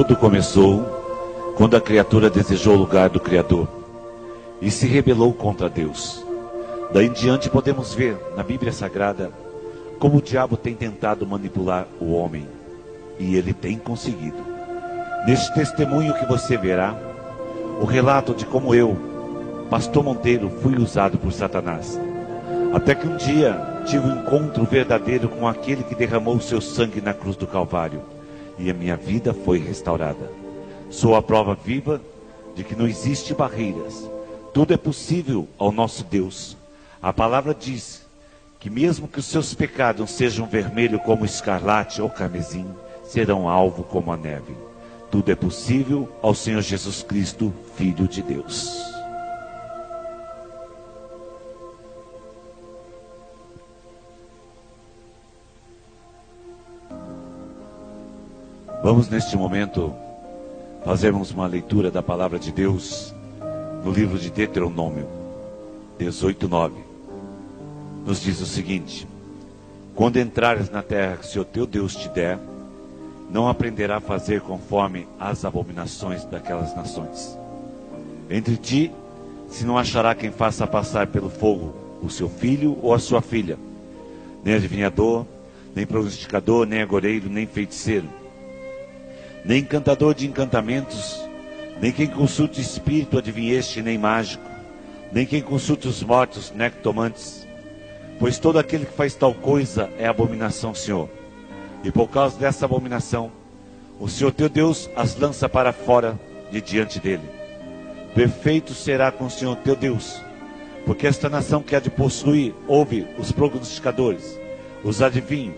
Tudo começou quando a criatura desejou o lugar do Criador e se rebelou contra Deus. Daí em diante podemos ver na Bíblia Sagrada como o diabo tem tentado manipular o homem, e ele tem conseguido. Neste testemunho que você verá, o relato de como eu, Pastor Monteiro, fui usado por Satanás. Até que um dia tive um encontro verdadeiro com aquele que derramou o seu sangue na cruz do Calvário, e a minha vida foi restaurada. Sou a prova viva de que não existe barreiras. Tudo é possível ao nosso Deus. A palavra diz que mesmo que os seus pecados sejam vermelhos como escarlate ou carmesim, serão alvo como a neve. Tudo é possível ao Senhor Jesus Cristo, Filho de Deus. Vamos neste momento fazermos uma leitura da palavra de Deus no livro de Deuteronômio 18:9. Nos diz o seguinte: quando entrares na terra que o Senhor teu Deus te der, não aprenderá a fazer conforme as abominações daquelas nações. Entre ti se não achará quem faça passar pelo fogo o seu filho ou a sua filha, nem adivinhador, nem pronosticador, nem agoreiro, nem feiticeiro, nem encantador de encantamentos, nem quem consulte espírito adivinheste, nem mágico, nem quem consulte os mortos, nectomantes, pois todo aquele que faz tal coisa é abominação ao Senhor. E por causa dessa abominação, o Senhor teu Deus as lança para fora de diante dele. Perfeito será com o Senhor teu Deus, porque esta nação que há de possuir ouve os prognosticadores, os adivinhos,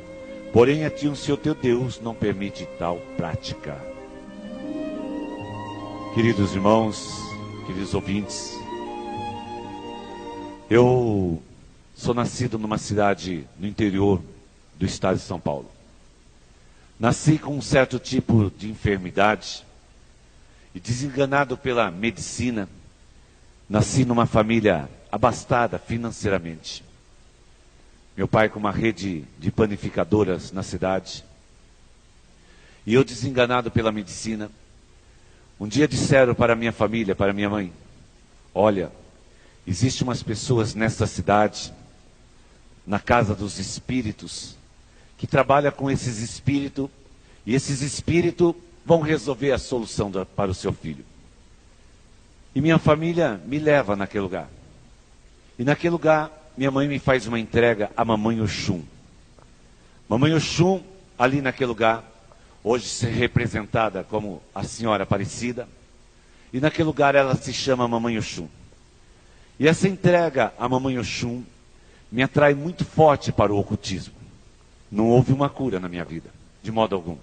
porém a ti o Senhor teu Deus não permite tal prática. Queridos irmãos, queridos ouvintes, eu sou nascido numa cidade no interior do estado de São Paulo. Nasci com um certo tipo de enfermidade e, desenganado pela medicina, nasci numa família abastada financeiramente. Meu pai com uma rede de panificadoras na cidade. E eu, desenganado pela medicina, um dia disseram para minha família, para minha mãe: olha, existem umas pessoas nessa cidade, na casa dos espíritos, que trabalham com esses espíritos, e esses espíritos vão resolver a solução para o seu filho. E minha família me leva naquele lugar. E naquele lugar, minha mãe me faz uma entrega a Mamãe Oxum. Mamãe Oxum, ali naquele lugar, hoje se representada como a Senhora Aparecida, e naquele lugar ela se chama Mamãe Oxum. E essa entrega a Mamãe Oxum me atrai muito forte para o ocultismo. Não houve uma cura na minha vida, de modo algum.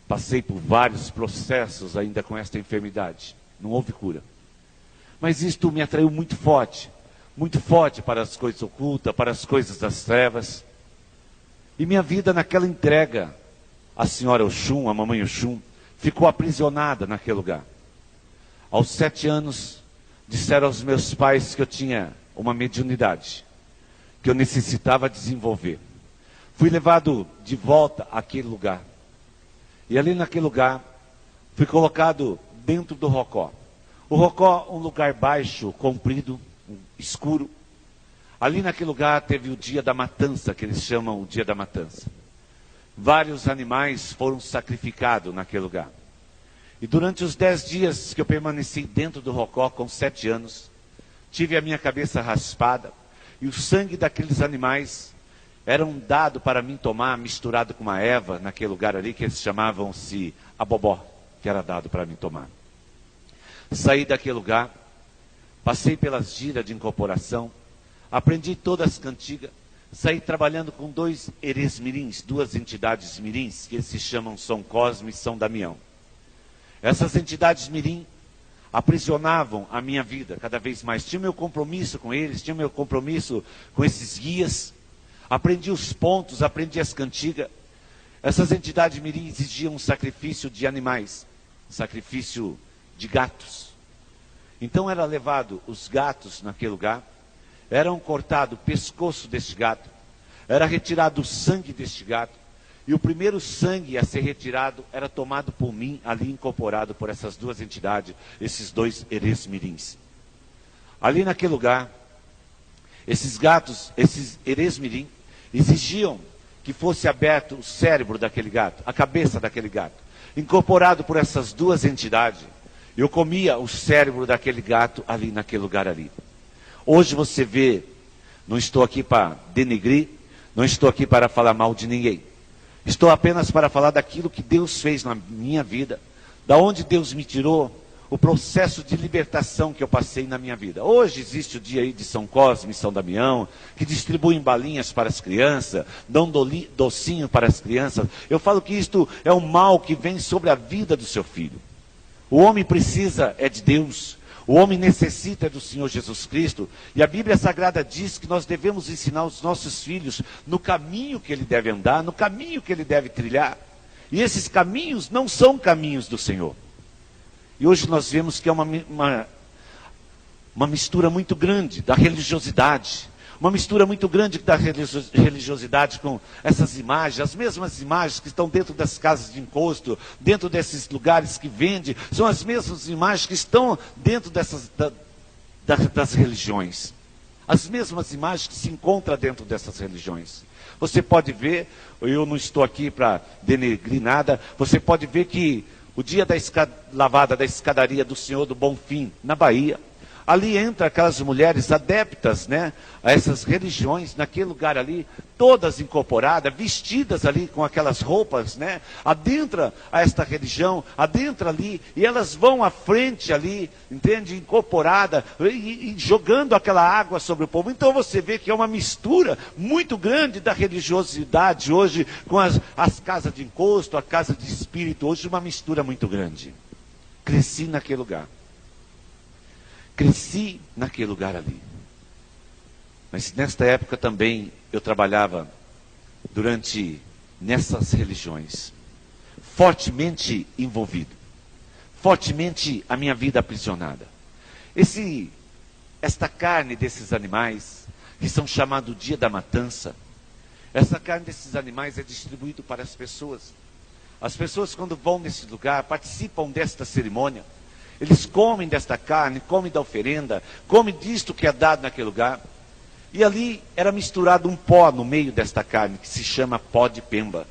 Passei por vários processos ainda com esta enfermidade. Não houve cura. Mas isto me atraiu muito forte para as coisas ocultas, para as coisas das trevas. E minha vida naquela entrega à Senhora Oxum, à Mamãe Oxum, ficou aprisionada naquele lugar. Aos 7 anos, disseram aos meus pais que eu tinha uma mediunidade, que eu necessitava desenvolver. Fui levado de volta àquele lugar. E ali naquele lugar, fui colocado dentro do rocó. O rocó, um lugar baixo, comprido, escuro. Ali naquele lugar teve o dia da matança, que eles chamam o dia da matança. Vários animais foram sacrificados naquele lugar. E durante os 10 dias que eu permaneci dentro do rocó, com 7 anos, tive a minha cabeça raspada, e o sangue daqueles animais eram dado para mim tomar, misturado com uma erva, naquele lugar ali, que eles chamavam-se abobó, que era dado para mim tomar. Saí daquele lugar, passei pelas giras de incorporação, aprendi todas as cantigas, saí trabalhando com 2 herês mirins, 2 entidades mirins, que eles se chamam São Cosme e São Damião. Essas entidades mirim aprisionavam a minha vida cada vez mais. Tinha meu compromisso com eles, tinha meu compromisso com esses guias. Aprendi os pontos, aprendi as cantigas. Essas entidades mirim exigiam um sacrifício de animais, sacrifício de gatos. Então era levado os gatos naquele lugar, eram cortado o pescoço deste gato, era retirado o sangue deste gato, E o primeiro sangue a ser retirado era tomado por mim, ali incorporado por essas duas entidades, esses dois Erês Mirins. Ali naquele lugar, esses gatos, esses Erês Mirim, exigiam que fosse aberto o cérebro daquele gato, a cabeça daquele gato. Incorporado por essas duas entidades, eu comia o cérebro daquele gato ali naquele lugar ali. Hoje você vê, não estou aqui para denegrir, não estou aqui para falar mal de ninguém. Estou apenas para falar daquilo que Deus fez na minha vida, da onde Deus me tirou, o processo de libertação que eu passei na minha vida. Hoje existe o dia aí de São Cosme e São Damião, que distribuem balinhas para as crianças, dão docinho para as crianças. Eu falo que isto é um mal que vem sobre a vida do seu filho. O homem precisa é de Deus. O homem necessita do Senhor Jesus Cristo, e a Bíblia Sagrada diz que nós devemos ensinar os nossos filhos no caminho que ele deve andar, no caminho que ele deve trilhar. E esses caminhos não são caminhos do Senhor. E hoje nós vemos que é uma mistura muito grande da religiosidade, uma mistura muito grande da religiosidade com essas imagens, as mesmas imagens que estão dentro das casas de encosto, dentro desses lugares que vendem, são as mesmas imagens que estão dentro das religiões. As mesmas imagens que se encontram dentro dessas religiões. Você pode ver, eu não estou aqui para denegrir nada, você pode ver que o dia da lavada da escadaria do Senhor do Bonfim, na Bahia, ali entra aquelas mulheres adeptas, né, a essas religiões, naquele lugar ali, todas incorporadas, vestidas ali com aquelas roupas, né, adentra a esta religião, adentra ali, e elas vão à frente ali, entende, incorporada, e jogando aquela água sobre o povo. Então você vê que é uma mistura muito grande da religiosidade hoje, com as casas de encosto, a casa de espírito, hoje uma mistura muito grande. Cresci naquele lugar. Cresci naquele lugar ali. Mas nesta época também eu trabalhava nessas religiões. Fortemente envolvido. Fortemente a minha vida aprisionada. Esta carne desses animais, que são chamados dia da matança, essa carne desses animais é distribuída para as pessoas. As pessoas quando vão nesse lugar, participam desta cerimônia, eles comem desta carne, comem da oferenda, comem disto que é dado naquele lugar. E ali era misturado um pó no meio desta carne, que se chama pó de pemba.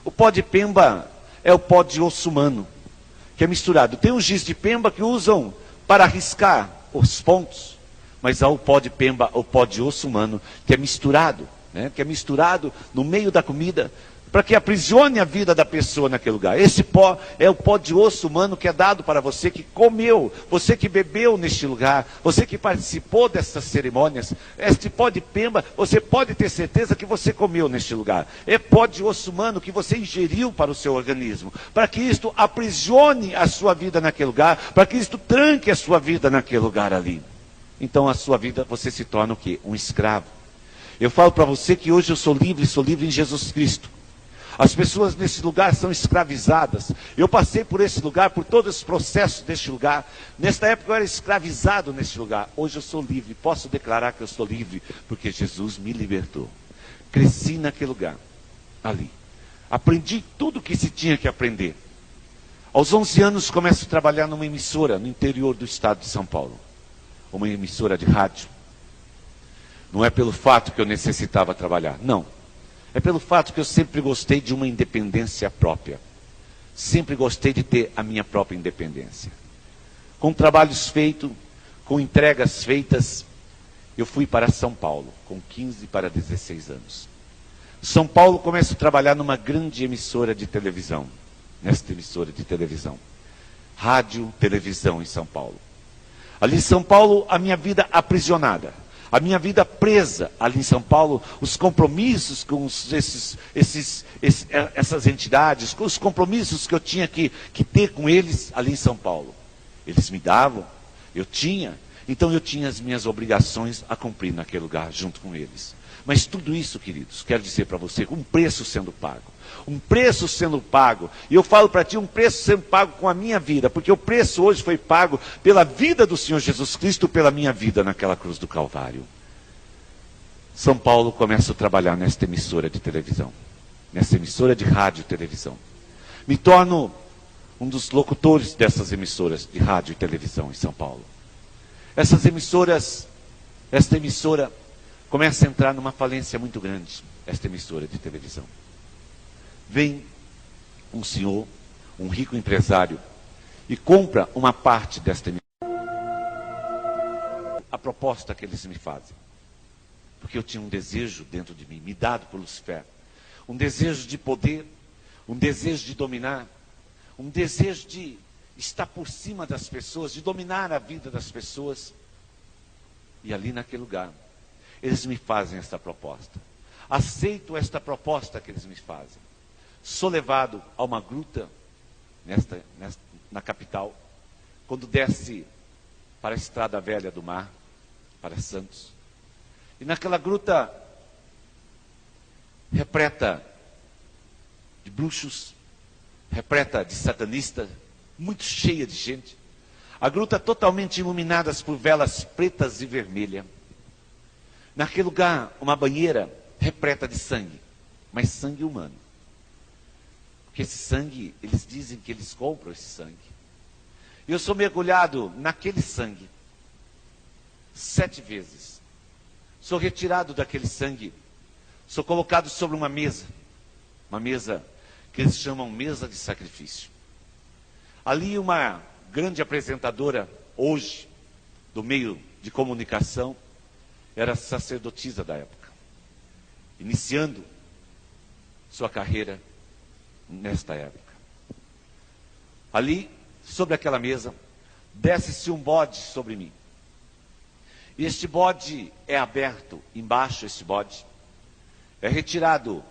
O pó de pemba é o pó de osso humano, que é misturado. Tem o giz de pemba que usam para riscar os pontos, mas há o pó de pemba, o pó de osso humano, que é misturado, né? Que é misturado no meio da comida, para que aprisione a vida da pessoa naquele lugar. Esse pó é o pó de osso humano que é dado para você que comeu, você que bebeu neste lugar, você que participou dessas cerimônias. Este pó de pemba, você pode ter certeza que você comeu neste lugar. É pó de osso humano que você ingeriu para o seu organismo, para que isto aprisione a sua vida naquele lugar, para que isto tranque a sua vida naquele lugar ali. Então a sua vida, você se torna o quê? Um escravo. Eu falo para você que hoje eu sou livre em Jesus Cristo. As pessoas nesse lugar são escravizadas. Eu passei por esse lugar, por todos os processos deste lugar. Nesta época eu era escravizado neste lugar. Hoje eu sou livre. Posso declarar que eu sou livre, porque Jesus me libertou. Cresci naquele lugar, ali. Aprendi tudo o que se tinha que aprender. Aos 11 anos começo a trabalhar numa emissora no interior do estado de São Paulo. Uma emissora de rádio. Não é pelo fato que eu necessitava trabalhar, não. É pelo fato que eu sempre gostei de uma independência própria. Sempre gostei de ter a minha própria independência. Com trabalhos feitos, com entregas feitas, eu fui para São Paulo, com 15 para 16 anos. São Paulo começo a trabalhar numa grande emissora de televisão. Nesta emissora de televisão. Rádio, televisão em São Paulo. Ali em São Paulo, a minha vida aprisionada. A minha vida presa ali em São Paulo, os compromissos com essas entidades, com os compromissos que eu tinha que ter com eles ali em São Paulo. Eles me davam, eu tinha, então eu tinha as minhas obrigações a cumprir naquele lugar junto com eles. Mas tudo isso, queridos, quero dizer para você, um preço sendo pago. Um preço sendo pago. E eu falo para ti, um preço sendo pago com a minha vida. Porque o preço hoje foi pago pela vida do Senhor Jesus Cristo, pela minha vida naquela cruz do Calvário. São Paulo começa a trabalhar nesta emissora de televisão. nessa emissora de rádio e televisão. Me torno um dos locutores dessas emissoras de rádio e televisão em São Paulo. Esta emissora começa a entrar numa falência muito grande, esta emissora de televisão. Vem um senhor, um rico empresário, e compra uma parte desta emissora. A proposta que eles me fazem. Porque eu tinha um desejo dentro de mim, me dado por Lucifer. Um desejo de poder, um desejo de dominar, um desejo de estar por cima das pessoas, de dominar a vida das pessoas. E ali naquele lugar, eles me fazem esta proposta. Aceito esta proposta que eles me fazem. Sou levado a uma gruta na capital, quando desce para a estrada velha do mar, para Santos. E naquela gruta repleta de bruxos, repleta de satanistas, muito cheia de gente. A gruta totalmente iluminada por velas pretas e vermelhas. Naquele lugar, uma banheira repleta de sangue, mas sangue humano. Porque esse sangue, eles dizem que eles compram esse sangue. Eu sou mergulhado naquele sangue 7 vezes. Sou retirado daquele sangue. Sou colocado sobre uma mesa que eles chamam mesa de sacrifício. Ali uma grande apresentadora, hoje, do meio de comunicação, era sacerdotisa da época, iniciando sua carreira nesta época. Ali, sobre aquela mesa, desce-se um bode sobre mim. E este bode é aberto, embaixo esse bode, é retirado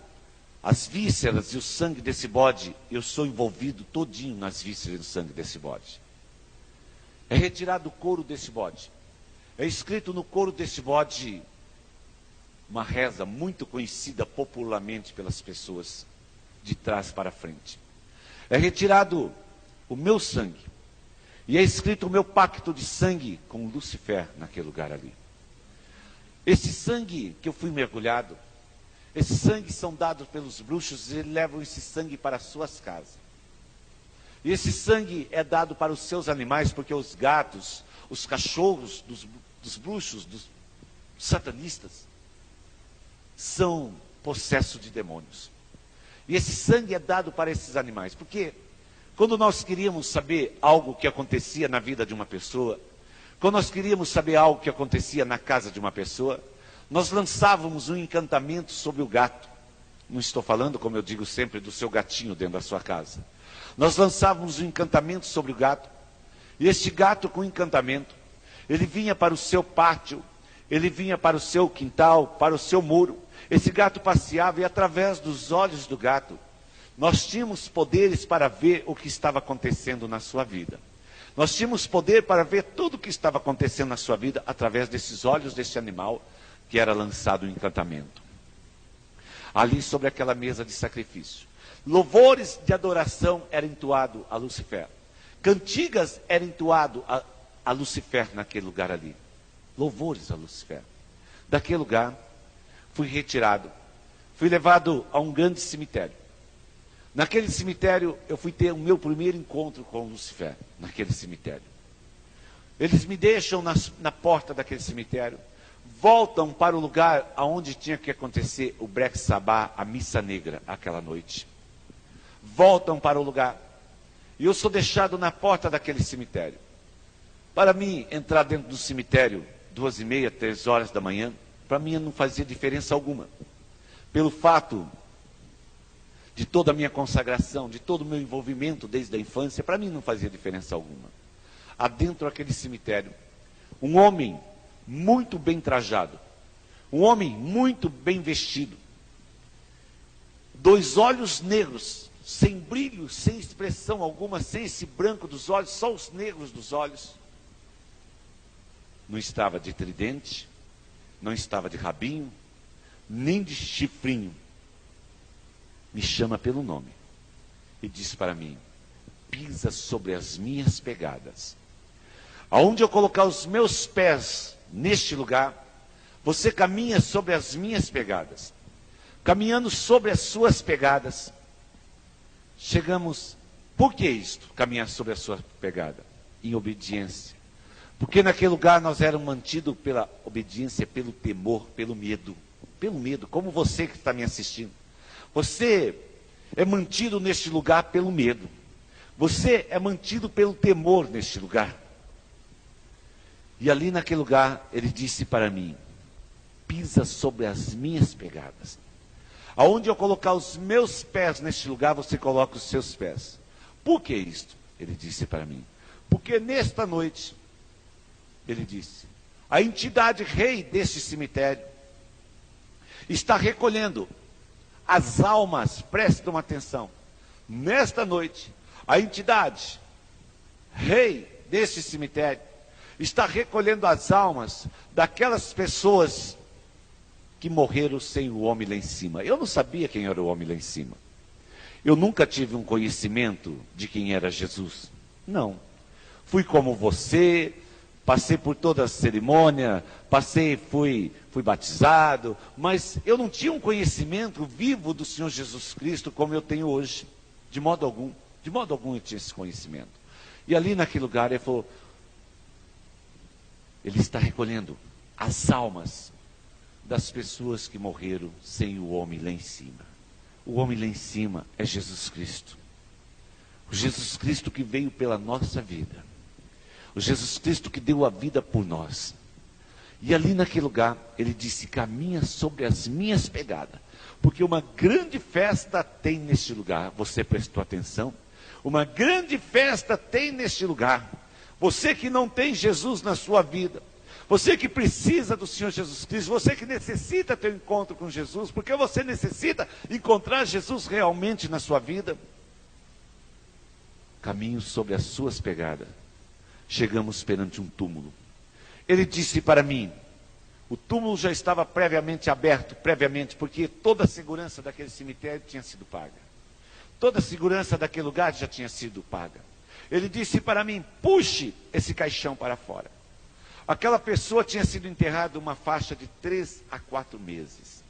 as vísceras e o sangue desse bode, eu sou envolvido todinho nas vísceras e no sangue desse bode. É retirado o couro desse bode. É escrito no couro desse bode uma reza muito conhecida popularmente pelas pessoas, de trás para frente. É retirado o meu sangue. E é escrito o meu pacto de sangue com Lucifer naquele lugar ali. Esse sangue que eu fui mergulhado, esses sangues são dados pelos bruxos e eles levam esse sangue para as suas casas. E esse sangue é dado para os seus animais, porque os gatos, os cachorros dos bruxos, dos satanistas, são possessos de demônios. E esse sangue é dado para esses animais, porque quando nós queríamos saber algo que acontecia na vida de uma pessoa, quando nós queríamos saber algo que acontecia na casa de uma pessoa, nós lançávamos um encantamento sobre o gato. Não estou falando, como eu digo sempre, do seu gatinho dentro da sua casa. Nós lançávamos um encantamento sobre o gato. E este gato com encantamento, ele vinha para o seu pátio, ele vinha para o seu quintal, para o seu muro. Esse gato passeava e através dos olhos do gato, nós tínhamos poderes para ver o que estava acontecendo na sua vida. Nós tínhamos poder para ver tudo o que estava acontecendo na sua vida através desses olhos desse animal que era lançado um encantamento. Ali sobre aquela mesa de sacrifício, louvores de adoração eram entoados a Lucifer. Cantigas eram entoados a Lucifer naquele lugar ali. Louvores a Lucifer. Daquele lugar, fui retirado. Fui levado a um grande cemitério. Naquele cemitério, eu fui ter o meu primeiro encontro com Lucifer. Naquele cemitério. Eles me deixam na porta daquele cemitério. Voltam para o lugar onde tinha que acontecer o Black Sabbath, a missa negra, aquela noite. Voltam para o lugar. E eu sou deixado na porta daquele cemitério. Para mim, entrar dentro do cemitério, 2h30, 3 horas da manhã, para mim não fazia diferença alguma. Pelo fato de toda a minha consagração, de todo o meu envolvimento desde a infância, para mim não fazia diferença alguma. Adentro daquele cemitério, um homem muito bem trajado, um homem muito bem vestido, 2 olhos negros, sem brilho, sem expressão alguma, sem esse branco dos olhos, só os negros dos olhos. Não estava de tridente, não estava de rabinho, nem de chifrinho. Me chama pelo nome e diz para mim: pisa sobre as minhas pegadas. Aonde eu colocar os meus pés neste lugar, você caminha sobre as minhas pegadas. caminhando sobre as suas pegadas. Chegamos, por que isto? Caminhar sobre a sua pegada? Em obediência. Porque naquele lugar nós éramos mantidos pela obediência, pelo temor, pelo medo. Pelo medo, como você que está me assistindo. Você é mantido neste lugar pelo medo. Você é mantido pelo temor neste lugar. E ali naquele lugar, ele disse para mim, pisa sobre as minhas pegadas. Aonde eu colocar os meus pés neste lugar, você coloca os seus pés. Por que isto? Ele disse para mim. Porque nesta noite, ele disse, a entidade rei deste cemitério está recolhendo as almas, prestem atenção. Nesta noite, a entidade rei deste cemitério está recolhendo as almas daquelas pessoas que morreram sem o homem lá em cima. Eu não sabia quem era o homem lá em cima. Eu nunca tive um conhecimento de quem era Jesus. Não. Fui como você, passei por toda a cerimônia, fui batizado, mas eu não tinha um conhecimento vivo do Senhor Jesus Cristo como eu tenho hoje. De modo algum eu tinha esse conhecimento. E ali naquele lugar ele falou, ele está recolhendo as almas das pessoas que morreram sem o homem lá em cima. O homem lá em cima é Jesus Cristo. O Jesus Cristo que veio pela nossa vida. O Jesus Cristo que deu a vida por nós. E ali naquele lugar, ele disse, caminha sobre as minhas pegadas. Porque uma grande festa tem neste lugar. Você prestou atenção? Uma grande festa tem neste lugar. Você que não tem Jesus na sua vida. Você que precisa do Senhor Jesus Cristo, você que necessita ter um encontro com Jesus, porque você necessita encontrar Jesus realmente na sua vida. Caminho sobre as suas pegadas. Chegamos perante um túmulo. Ele disse para mim, o túmulo já estava previamente aberto, porque toda a segurança daquele cemitério tinha sido paga. Toda a segurança daquele lugar já tinha sido paga. Ele disse para mim, puxe esse caixão para fora. Aquela pessoa tinha sido enterrada uma faixa de 3 a 4 meses.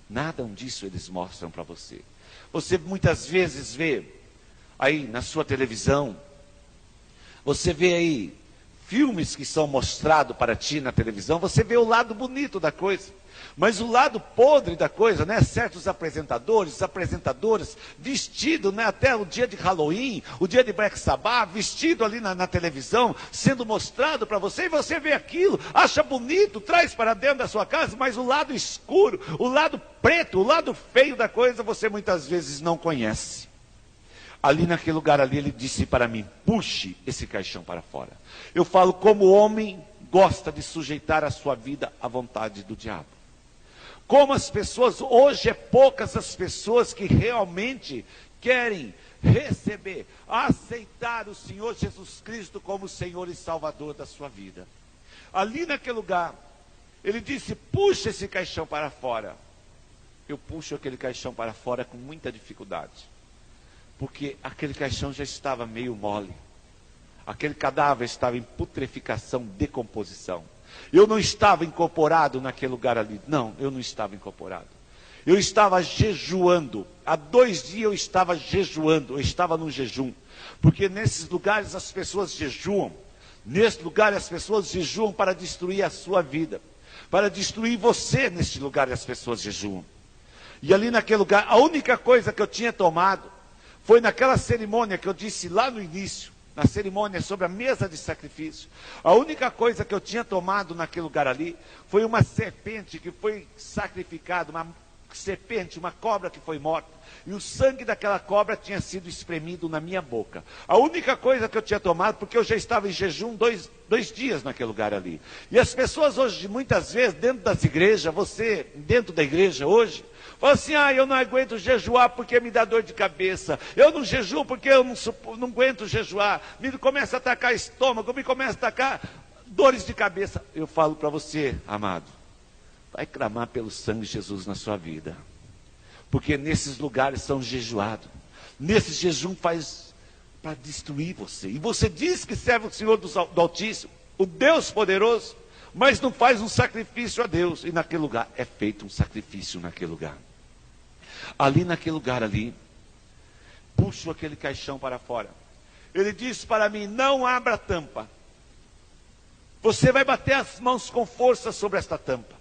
Nada disso eles mostram para você. Você muitas vezes vê aí na sua televisão, você vê aí filmes que são mostrados para ti na televisão, você vê o lado bonito da coisa. Mas o lado podre da coisa, né? Certos apresentadores, apresentadoras, vestido, né? Até o dia de Halloween, o dia de Black Sabbath, vestido ali na televisão, sendo mostrado para você, e você vê aquilo, acha bonito, traz para dentro da sua casa, mas o lado escuro, o lado preto, o lado feio da coisa, você muitas vezes não conhece. Ali naquele lugar ali, ele disse para mim, puxe esse caixão para fora. Eu falo como o homem gosta de sujeitar a sua vida à vontade do diabo. Como as pessoas, hoje é poucas as pessoas que realmente querem receber, aceitar o Senhor Jesus Cristo como Senhor e Salvador da sua vida. Ali naquele lugar, ele disse, puxa esse caixão para fora. Eu puxo aquele caixão para fora com muita dificuldade. Porque aquele caixão já estava meio mole. Aquele cadáver estava em putreficação, decomposição. Eu não estava incorporado naquele lugar ali. Não, eu não estava incorporado. Eu estava jejuando. Há 2 dias eu estava jejuando. Eu estava num jejum. Porque nesses lugares as pessoas jejuam. Nesse lugar as pessoas jejuam para destruir a sua vida. Para destruir você neste lugar as pessoas jejuam. E ali naquele lugar, a única coisa que eu tinha tomado foi naquela cerimônia que eu disse lá no início. Na cerimônia sobre a mesa de sacrifício. A única coisa que eu tinha tomado naquele lugar ali foi uma serpente que foi sacrificada, uma serpente, uma cobra que foi morta. E o sangue daquela cobra tinha sido espremido na minha boca. A única coisa que eu tinha tomado, porque eu já estava em jejum 2 dias naquele lugar ali. E as pessoas hoje, muitas vezes, dentro das igrejas, você, dentro da igreja hoje, fala assim, eu não aguento jejuar porque me dá dor de cabeça. Eu não jejuo porque eu não aguento jejuar. Me começa a atacar estômago, me começa a atacar dores de cabeça. Eu falo para você, amado, vai clamar pelo sangue de Jesus na sua vida. Porque nesses lugares são jejuados. Nesse jejum faz para destruir você. E você diz que serve o Senhor do Altíssimo, o Deus poderoso, mas não faz um sacrifício a Deus. E naquele lugar é feito um sacrifício naquele lugar. ali naquele lugar ali, puxo aquele caixão para fora. Ele disse para mim: não abra a tampa. Você vai bater as mãos com força sobre esta tampa.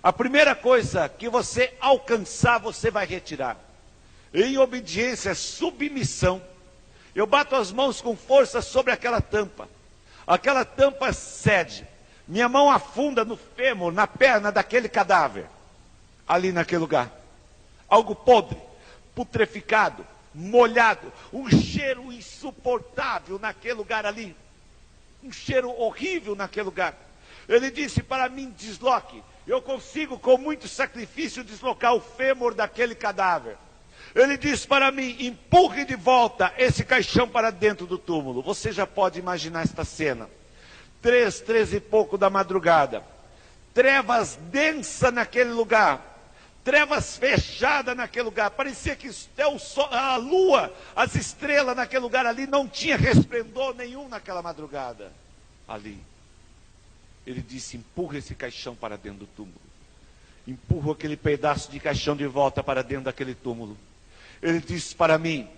A primeira coisa que você alcançar, você vai retirar. Em obediência, submissão, eu bato as mãos com força sobre aquela tampa. Aquela tampa cede. Minha mão afunda no fêmur, na perna daquele cadáver. Ali naquele lugar. Algo podre, putreficado, molhado. Um cheiro insuportável naquele lugar ali. Um cheiro horrível naquele lugar. Ele disse para mim: desloque. Eu consigo com muito sacrifício deslocar o fêmur daquele cadáver. Ele disse para mim: empurre de volta esse caixão para dentro do túmulo. Você já pode imaginar esta cena. 3 e pouco da madrugada. Trevas densas naquele lugar. Trevas fechadas naquele lugar. Parecia que até o sol, a lua, as estrelas naquele lugar ali não tinha resplendor nenhum naquela madrugada. Ali. Ele disse: empurra esse caixão para dentro do túmulo. Empurro aquele pedaço de caixão de volta para dentro daquele túmulo. Ele disse para mim: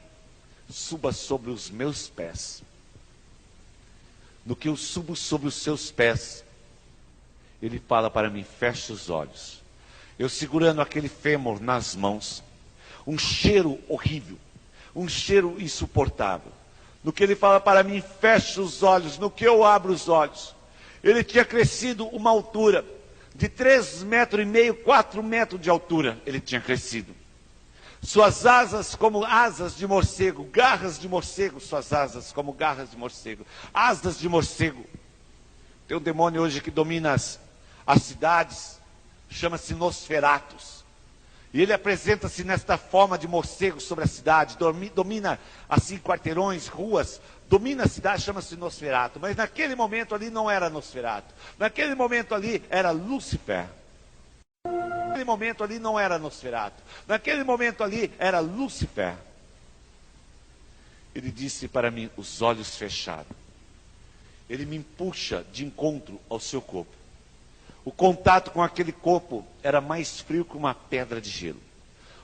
suba sobre os meus pés. No que eu subo sobre os seus pés, ele fala para mim: feche os olhos. Eu segurando aquele fêmur nas mãos, um cheiro horrível, um cheiro insuportável. No que ele fala para mim: feche os olhos. No que eu abro os olhos, ele tinha crescido uma altura de 3,5 metros, 4 metros de altura. Ele tinha crescido. Suas asas como asas de morcego, garras de morcego, suas asas como garras de morcego, asas de morcego. Tem um demônio hoje que domina as cidades, chama-se Nosferatus. E ele apresenta-se nesta forma de morcego sobre a cidade, domina assim quarteirões, ruas, domina a cidade, chama-se Nosferato. Mas naquele momento ali não era Nosferato, naquele momento ali era Lúcifer. Naquele momento ali não era Nosferato, naquele momento ali era Lúcifer. Ele disse para mim, os olhos fechados. Ele me puxa de encontro ao seu corpo. O contato com aquele corpo era mais frio que uma pedra de gelo.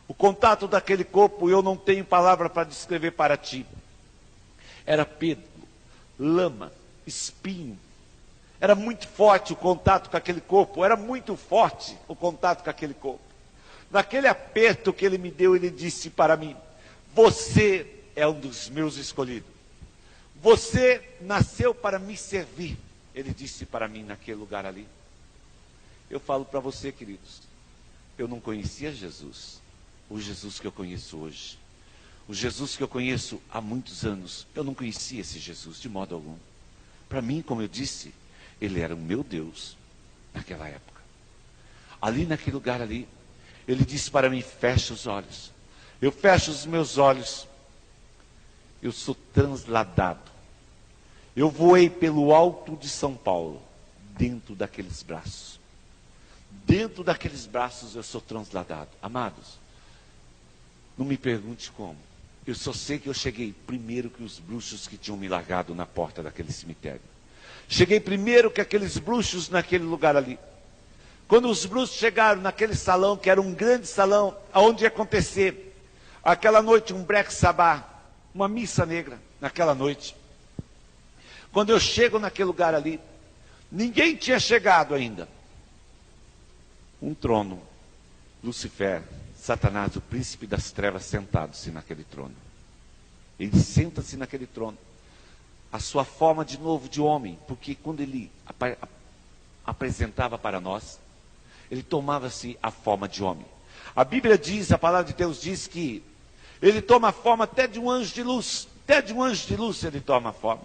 O contato daquele corpo, eu não tenho palavra para descrever para ti. Era pelo, lama, espinho. Era muito forte o contato com aquele corpo, era muito forte o contato com aquele corpo. Naquele aperto que ele me deu, ele disse para mim: você é um dos meus escolhidos. Você nasceu para me servir. Ele disse para mim naquele lugar ali. Eu falo para você, queridos, eu não conhecia Jesus, o Jesus que eu conheço hoje. O Jesus que eu conheço há muitos anos, eu não conhecia esse Jesus de modo algum. Para mim, como eu disse, ele era o meu Deus naquela época. Ali naquele lugar ali, ele disse para mim: fecha os olhos. Eu fecho os meus olhos. Eu sou transladado. Eu voei pelo alto de São Paulo, dentro daqueles braços. Dentro daqueles braços eu sou transladado. Amados, não me pergunte como. Eu só sei que eu cheguei primeiro que os bruxos que tinham me largado na porta daquele cemitério. Cheguei primeiro que aqueles bruxos naquele lugar ali. Quando os bruxos chegaram naquele salão, que era um grande salão, onde ia acontecer aquela noite um Black Sabbath, uma missa negra, naquela noite. Quando eu chego naquele lugar ali, ninguém tinha chegado ainda. Um trono, Lúcifer, Satanás, o príncipe das trevas, sentado-se naquele trono. Ele senta-se naquele trono. A sua forma de novo de homem, porque quando ele apresentava para nós, ele tomava-se a forma de homem. A Bíblia diz, a palavra de Deus diz que ele toma a forma até de um anjo de luz. Até de um anjo de luz ele toma a forma.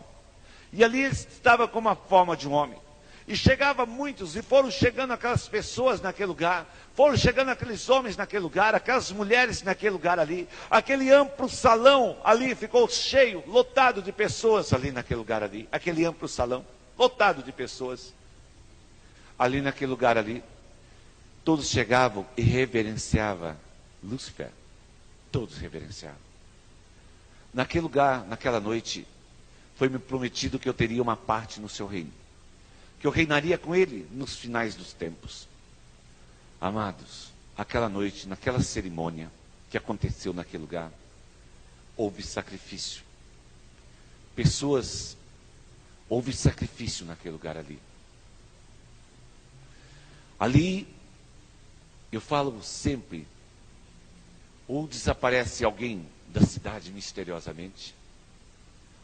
E ali ele estava com a forma de um homem. E chegava muitos, e foram chegando aquelas pessoas naquele lugar, foram chegando aqueles homens naquele lugar, aquelas mulheres naquele lugar ali, aquele amplo salão ali ficou cheio, lotado de pessoas ali naquele lugar ali, aquele amplo salão, lotado de pessoas, ali naquele lugar ali, todos chegavam e reverenciavam Lúcifer, todos reverenciavam. Naquele lugar, naquela noite, foi-me prometido que eu teria uma parte no seu reino, que eu reinaria com ele nos finais dos tempos. Amados, aquela noite, naquela cerimônia, que aconteceu naquele lugar. Houve sacrifício. Pessoas, houve sacrifício naquele lugar ali. Ali, eu falo sempre, ou desaparece alguém da cidade misteriosamente,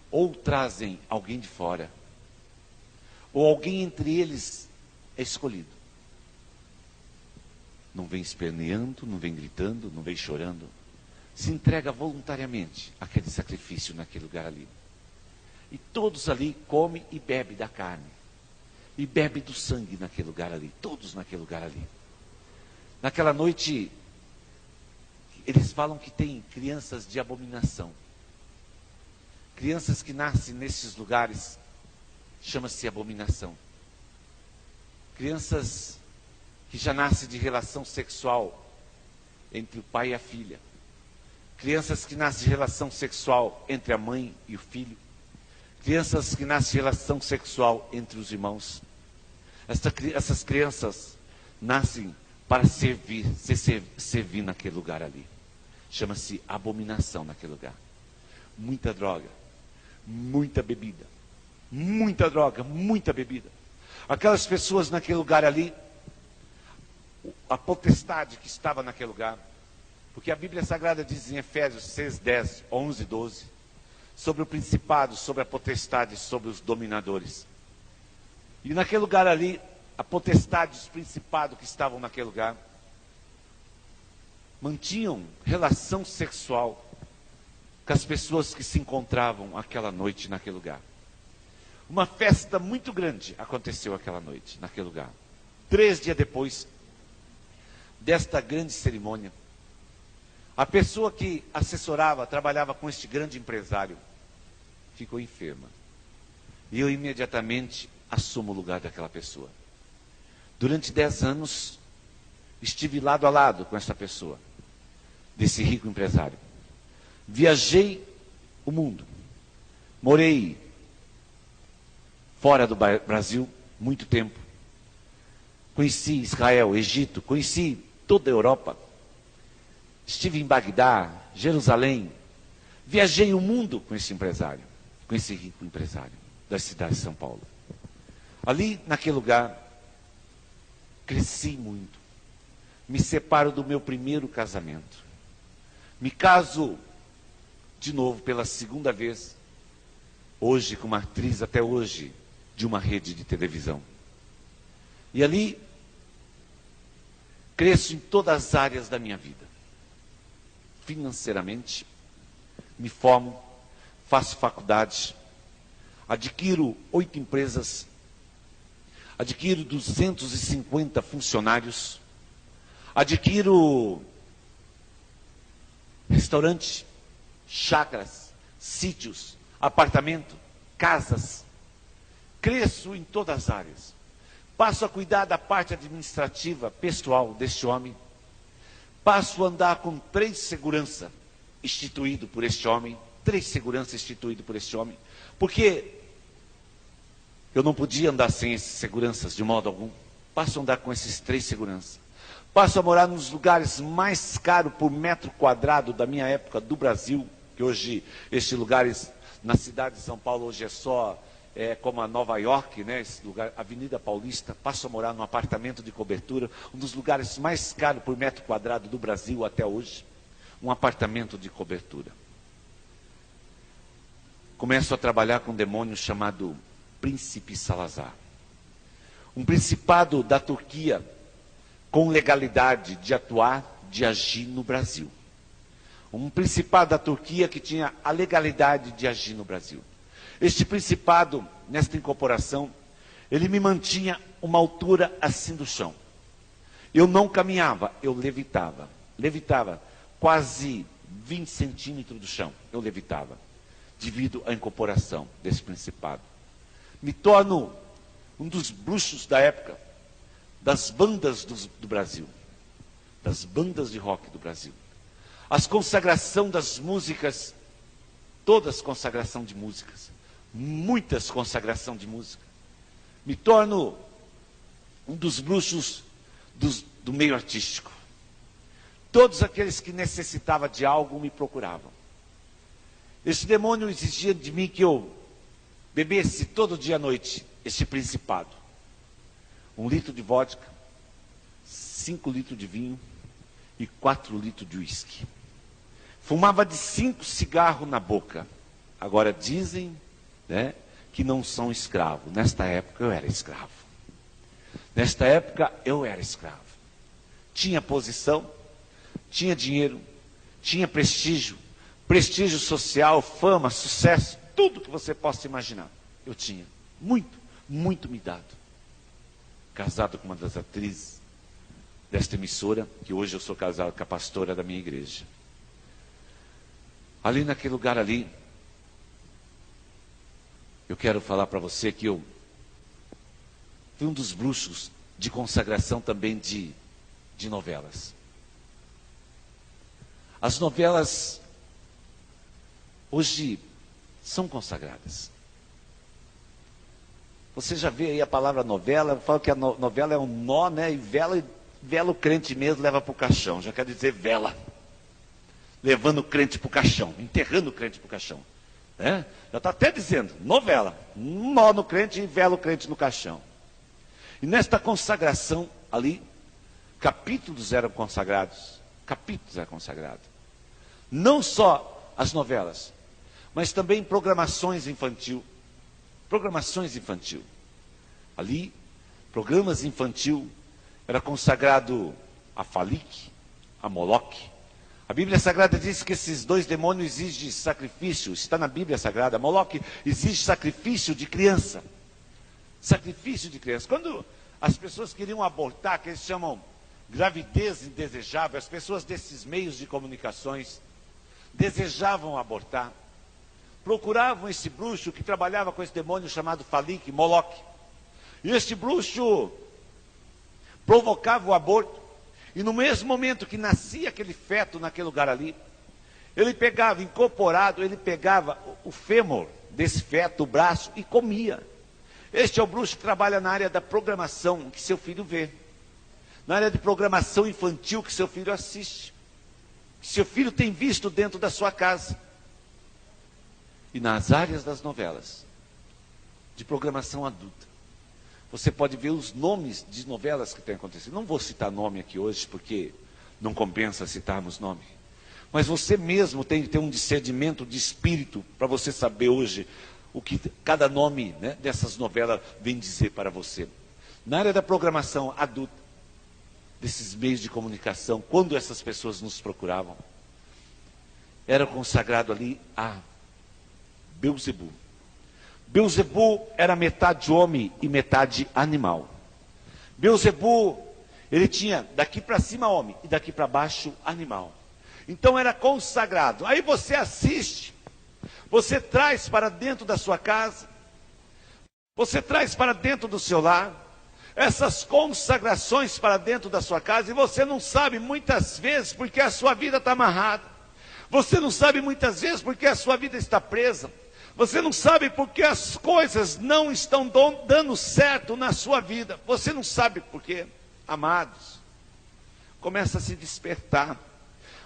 ou trazem alguém de fora, ou alguém entre eles é escolhido. Não vem esperneando, não vem gritando, não vem chorando. Se entrega voluntariamente àquele sacrifício naquele lugar ali. E todos ali comem e bebem da carne. E bebem do sangue naquele lugar ali. Todos naquele lugar ali. Naquela noite, eles falam que tem crianças de abominação. Crianças que nascem nesses lugares, chama-se abominação. Crianças que já nascem de relação sexual entre o pai e a filha. Crianças que nascem de relação sexual entre a mãe e o filho. Crianças que nascem de relação sexual entre os irmãos. Essas crianças nascem para servir naquele lugar ali. Chama-se abominação naquele lugar. Muita droga, muita bebida. Muita droga, muita bebida. Aquelas pessoas naquele lugar ali, a potestade que estava naquele lugar, porque a Bíblia Sagrada diz em Efésios 6, 10, 11, 12, sobre o principado, sobre a potestade, sobre os dominadores. E naquele lugar ali, a potestade e os principados que estavam naquele lugar, mantinham relação sexual com as pessoas que se encontravam aquela noite naquele lugar. Uma festa muito grande aconteceu aquela noite, naquele lugar. 3 dias depois desta grande cerimônia, a pessoa que assessorava, trabalhava com este grande empresário, ficou enferma. E eu imediatamente assumo o lugar daquela pessoa. Durante 10 anos, estive lado a lado com essa pessoa, desse rico empresário. Viajei o mundo. Morei fora do Brasil muito tempo. Conheci Israel, Egito, conheci toda a Europa. Estive em Bagdá, Jerusalém. Viajei o mundo com esse empresário, com esse rico empresário da cidade de São Paulo. Ali, naquele lugar, cresci muito. Me separo do meu primeiro casamento. Me caso de novo pela segunda vez, hoje com uma atriz até hoje de uma rede de televisão. E ali cresço em todas as áreas da minha vida. Financeiramente, me formo, faço faculdade, adquiro 8 empresas, adquiro 250 funcionários, adquiro restaurante, chácaras, sítios, apartamento, casas. Cresço em todas as áreas. Passo a cuidar da parte administrativa, pessoal deste homem. Passo a andar com 3 seguranças instituídos por este homem. 3 seguranças instituídos por este homem. Porque eu não podia andar sem esses seguranças de modo algum. Passo a andar com esses 3 seguranças. Passo a morar nos lugares mais caros por metro quadrado da minha época do Brasil. Que hoje, estes lugares na cidade de São Paulo, hoje é só... como a Nova York, né, esse lugar, Avenida Paulista. Passo a morar num apartamento de cobertura, um dos lugares mais caros por metro quadrado do Brasil até hoje, um apartamento de cobertura. Começo a trabalhar com um demônio chamado Príncipe Salazar. Um principado da Turquia com legalidade de atuar, de agir no Brasil. Um principado da Turquia que tinha a legalidade de agir no Brasil. Este principado, nesta incorporação, ele me mantinha uma altura assim do chão. Eu não caminhava, eu levitava. Levitava quase 20 centímetros do chão, eu levitava, devido à incorporação desse principado. Me torno um dos bruxos da época, das bandas do Brasil, das bandas de rock do Brasil. As consagração das músicas, todas consagração de músicas. Muitas consagração de música. Me torno um dos bruxos do meio artístico. Todos aqueles que necessitavam de algo me procuravam. Esse demônio exigia de mim que eu bebesse todo dia à noite este principado. 1 litro de vodka, 5 litros de vinho e 4 litros de uísque. Fumava de 5 cigarros na boca. Agora dizem, né, que não são escravos. Nesta época eu era escravo. Nesta época eu era escravo. Tinha posição, tinha dinheiro, tinha prestígio, prestígio social, fama, sucesso, tudo que você possa imaginar. Eu tinha. Muito, muito me dado. Casado com uma das atrizes desta emissora, que hoje eu sou casado com a pastora da minha igreja. Ali naquele lugar ali, eu quero falar para você que eu fui um dos bruxos de consagração também de novelas. As novelas hoje são consagradas. Você já vê aí a palavra novela, eu falo que a novela é um nó, né? E vela o crente mesmo leva para o caixão, já quer dizer vela. Levando o crente para o caixão, enterrando o crente para o caixão. Né? Já está até dizendo, novela, um nó no crente e vela o crente no caixão. E nesta consagração ali, capítulos eram consagrados, capítulos eram consagrados. Não só as novelas, mas também programações infantil. Programações infantil. Ali, programas infantil, era consagrado a Falik, a Moloque. A Bíblia Sagrada diz que esses dois demônios exigem sacrifício. Está na Bíblia Sagrada. Moloque exige sacrifício de criança. Sacrifício de criança. Quando as pessoas queriam abortar, que eles chamam gravidez indesejável, as pessoas desses meios de comunicações desejavam abortar. Procuravam esse bruxo que trabalhava com esse demônio chamado Falik, Moloque. E este bruxo provocava o aborto. E no mesmo momento que nascia aquele feto naquele lugar ali, ele pegava, incorporado, ele pegava o fêmur desse feto, o braço, e comia. Este é o bruxo que trabalha na área da programação que seu filho vê. Na área de programação infantil que seu filho assiste. Que seu filho tem visto dentro da sua casa. E nas áreas das novelas, de programação adulta. Você pode ver os nomes de novelas que têm acontecido. Não vou citar nome aqui hoje, porque não compensa citarmos nome. Mas você mesmo tem que ter um discernimento de espírito para você saber hoje o que cada nome, né, dessas novelas vem dizer para você. Na área da programação adulta, desses meios de comunicação, quando essas pessoas nos procuravam, era consagrado ali a Beelzebub. Beelzebub era metade homem e metade animal. Beelzebub, ele tinha daqui para cima homem e daqui para baixo animal. Então era consagrado. Aí você assiste, você traz para dentro da sua casa, você traz para dentro do seu lar, essas consagrações para dentro da sua casa, e você não sabe muitas vezes porque a sua vida está amarrada. Você não sabe muitas vezes porque a sua vida está presa. Você não sabe porque as coisas não estão dando certo na sua vida. Você não sabe por quê. Amados, começa a se despertar.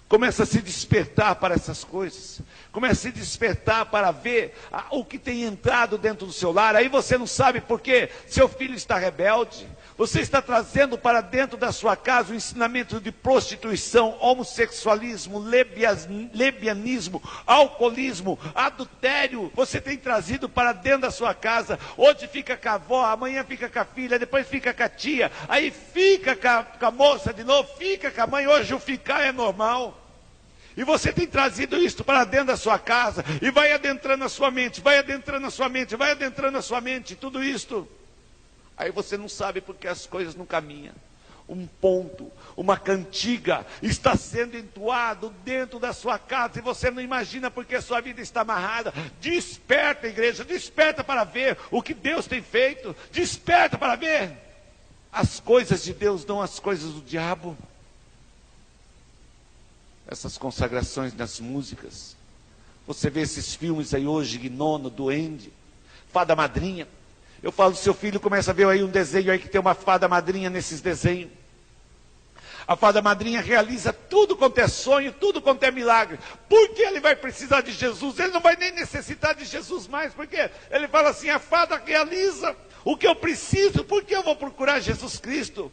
Começa a se despertar para essas coisas. Começa a se despertar para ver o que tem entrado dentro do seu lar. Aí você não sabe por quê. Seu filho está rebelde. Você está trazendo para dentro da sua casa o ensinamento de prostituição, homossexualismo, lesbianismo, alcoolismo, adultério. Você tem trazido para dentro da sua casa. Hoje fica com a avó, amanhã fica com a filha, depois fica com a tia, aí fica com a moça de novo, fica com a mãe. Hoje o ficar é normal. E você tem trazido isso para dentro da sua casa, e vai adentrando a sua mente, vai adentrando a sua mente, vai adentrando a sua mente, tudo isto. Aí você não sabe porque as coisas não caminham. Um ponto, uma cantiga está sendo entoado dentro da sua casa, e você não imagina porque a sua vida está amarrada. Desperta, igreja, desperta para ver o que Deus tem feito. Desperta para ver as coisas de Deus, não as coisas do diabo. Essas consagrações nas músicas. Você vê esses filmes aí hoje, Gnono, Duende, Fada Madrinha. Eu falo, seu filho começa a ver aí um desenho aí que tem uma fada madrinha nesses desenhos. A fada madrinha realiza tudo quanto é sonho, tudo quanto é milagre. Por que ele vai precisar de Jesus? Ele não vai nem necessitar de Jesus mais, porque ele fala assim, a fada realiza o que eu preciso, por que eu vou procurar Jesus Cristo?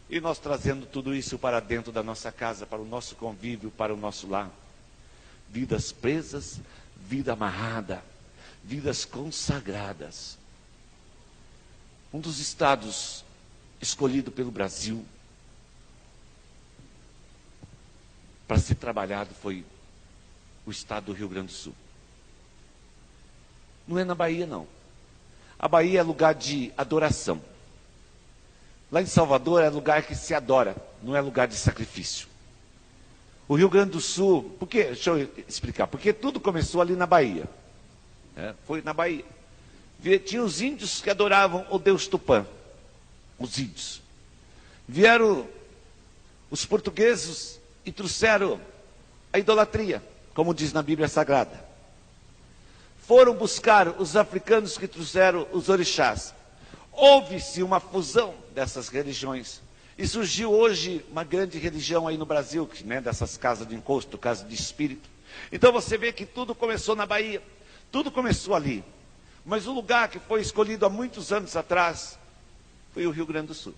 E nós trazendo tudo isso para dentro da nossa casa, para o nosso convívio, para o nosso lar. Vidas presas, vida amarrada, vidas consagradas. Um dos estados escolhido pelo Brasil para ser trabalhado foi o estado do Rio Grande do Sul. Não é na Bahia, não. A Bahia é lugar de adoração. Lá em Salvador é lugar que se adora, não é lugar de sacrifício. O Rio Grande do Sul, por quê? Deixa eu explicar. Porque tudo começou ali na Bahia. Foi na Bahia. Tinha os índios que adoravam o deus Tupã. Os índios. Vieram os portugueses e trouxeram a idolatria, como diz na Bíblia Sagrada. Foram buscar os africanos que trouxeram os orixás. Houve-se uma fusão dessas religiões. E surgiu hoje uma grande religião aí no Brasil, né, dessas casas de encosto, casas de espírito. Então você vê que tudo começou na Bahia. Tudo começou ali. Mas o lugar que foi escolhido há muitos anos atrás foi o Rio Grande do Sul.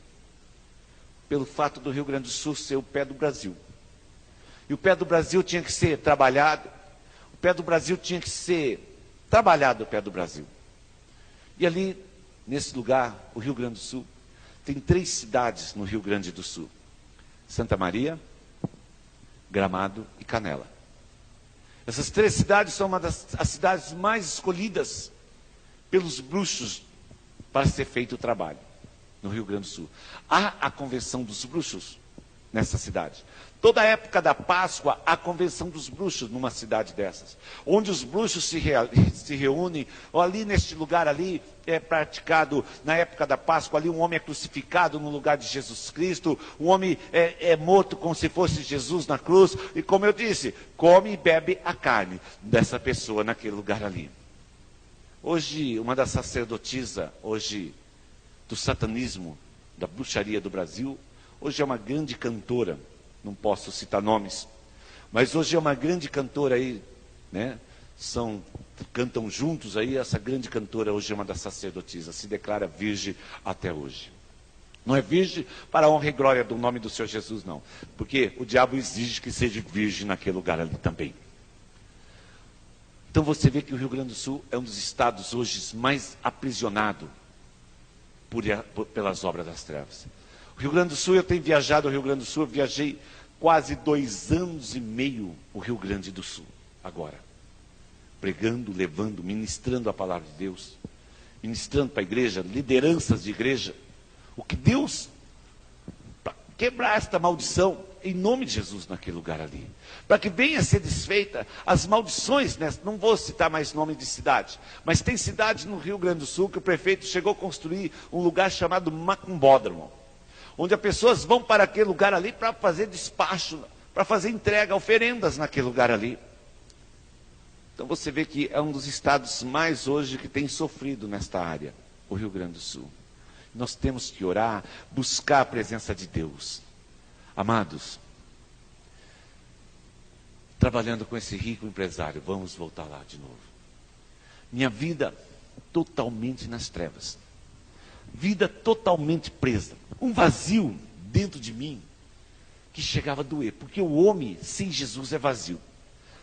Pelo fato do Rio Grande do Sul ser o pé do Brasil. E o pé do Brasil tinha que ser trabalhado. O pé do Brasil tinha que ser trabalhado, o pé do Brasil. E ali, nesse lugar, o Rio Grande do Sul, tem 3 cidades no Rio Grande do Sul. Santa Maria, Gramado e Canela. Essas 3 cidades são uma das cidades mais escolhidas pelos bruxos para ser feito o trabalho no Rio Grande do Sul. Há a convenção dos bruxos nessa cidade. Toda a época da Páscoa, há a convenção dos bruxos numa cidade dessas, onde os bruxos se reúnem, ou ali neste lugar ali, é praticado, na época da Páscoa, ali um homem é crucificado no lugar de Jesus Cristo, um homem é morto como se fosse Jesus na cruz, e como eu disse, come e bebe a carne dessa pessoa naquele lugar ali. Hoje, uma das sacerdotisas, hoje, do satanismo, da bruxaria do Brasil, hoje é uma grande cantora, não posso citar nomes, mas hoje é uma grande cantora aí, né? Cantam juntos aí, essa grande cantora hoje é uma das sacerdotisas, se declara virgem até hoje. Não é virgem para a honra e glória do nome do Senhor Jesus, não, porque o diabo exige que seja virgem naquele lugar ali também. Então você vê que o Rio Grande do Sul é um dos estados hoje mais aprisionado pelas obras das trevas. O Rio Grande do Sul, eu tenho viajado ao Rio Grande do Sul, eu viajei quase 2 anos e meio o Rio Grande do Sul, agora. Pregando, levando, ministrando a palavra de Deus, ministrando para a igreja, lideranças de igreja. O que Deus, para quebrar esta maldição, em nome de Jesus naquele lugar ali. Para que venha a ser desfeita as maldições, né? Não vou citar mais nome de cidade, mas tem cidade no Rio Grande do Sul que o prefeito chegou a construir um lugar chamado Macumbódromo, onde as pessoas vão para aquele lugar ali para fazer despacho, para fazer entrega, oferendas naquele lugar ali. Então você vê que é um dos estados mais hoje que tem sofrido nesta área, o Rio Grande do Sul. Nós temos que orar, buscar a presença de Deus. Amados, trabalhando com esse rico empresário, vamos voltar lá de novo. Minha vida totalmente nas trevas. Vida totalmente presa. Um vazio dentro de mim que chegava a doer. Porque o homem sem Jesus é vazio.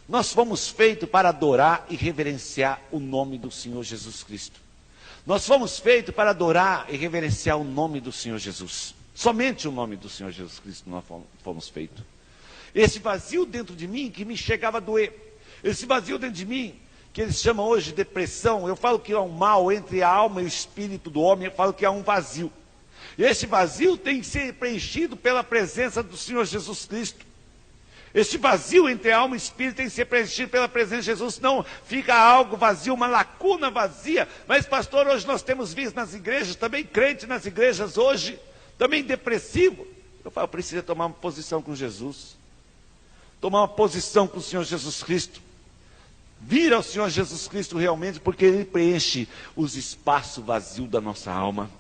Nós fomos feitos para adorar e reverenciar o nome do Senhor Jesus Cristo. Nós fomos feitos para adorar e reverenciar o nome do Senhor Jesus. Somente o nome do Senhor Jesus Cristo nós fomos feitos. Esse vazio dentro de mim que me chegava a doer. Esse vazio dentro de mim, que eles chamam hoje de depressão. Eu falo que é um mal entre a alma e o espírito do homem. Eu falo que é um vazio. E esse vazio tem que ser preenchido pela presença do Senhor Jesus Cristo. Este vazio entre a alma e o espírito tem que ser preenchido pela presença de Jesus, senão fica algo vazio, uma lacuna vazia. Mas pastor, hoje nós temos visto nas igrejas, também crente nas igrejas hoje, também depressivo. Eu falo, precisa tomar uma posição com Jesus, tomar uma posição com o Senhor Jesus Cristo, vir ao Senhor Jesus Cristo realmente, porque Ele preenche os espaços vazios da nossa alma.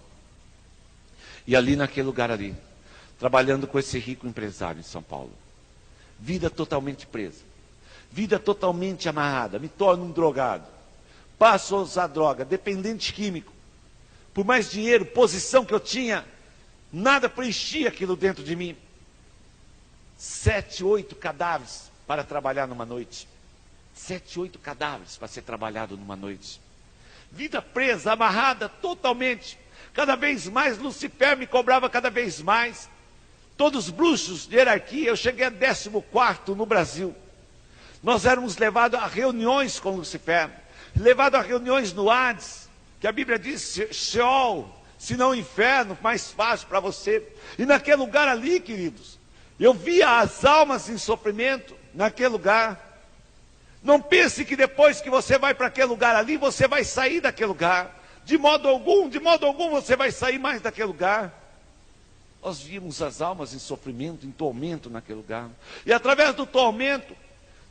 E ali naquele lugar ali, trabalhando com esse rico empresário em São Paulo. Vida totalmente presa. Vida totalmente amarrada. Me torno um drogado. Passo a usar droga, dependente químico. Por mais dinheiro, posição que eu tinha, nada preenchia aquilo dentro de mim. 7, 8 cadáveres para trabalhar numa noite. 7, 8 cadáveres para ser trabalhado numa noite. Vida presa, amarrada totalmente. Cada vez mais Lucifer me cobrava cada vez mais. Todos os bruxos de hierarquia, eu cheguei a 14º no Brasil. Nós éramos levados a reuniões com Lucifer, levados a reuniões no Hades, que a Bíblia diz, Sheol, se não inferno, mais fácil para você. E naquele lugar ali, queridos, eu via as almas em sofrimento, naquele lugar. Não pense que depois que você vai para aquele lugar ali, você vai sair daquele lugar. De modo algum você vai sair mais daquele lugar. Nós víamos as almas em sofrimento, em tormento naquele lugar. E através do tormento,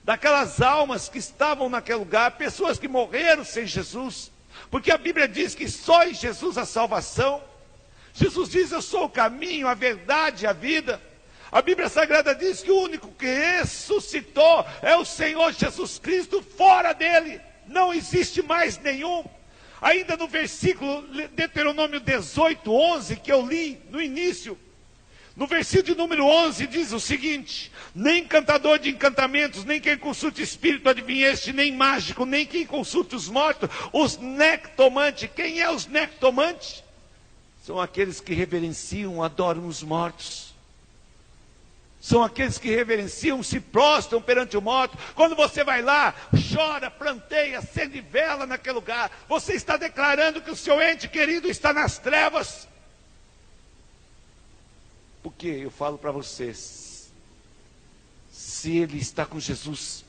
daquelas almas que estavam naquele lugar, pessoas que morreram sem Jesus, porque a Bíblia diz que só em Jesus a salvação. Jesus diz, eu sou o caminho, a verdade e a vida. A Bíblia Sagrada diz que o único que ressuscitou é o Senhor Jesus Cristo, fora dele não existe mais nenhum. Ainda no versículo Deuteronômio 18, 11, que eu li no início, no versículo de número 11 diz o seguinte: nem encantador de encantamentos, nem quem consulte espírito adivinheste, nem mágico, nem quem consulte os mortos, os nectomantes. Quem é os nectomantes? São aqueles que reverenciam, adoram os mortos. São aqueles que reverenciam, se prostram perante o morto. Quando você vai lá, chora, planteia, acende vela naquele lugar, você está declarando que o seu ente querido está nas trevas. Porque eu falo para vocês, se ele está com Jesus,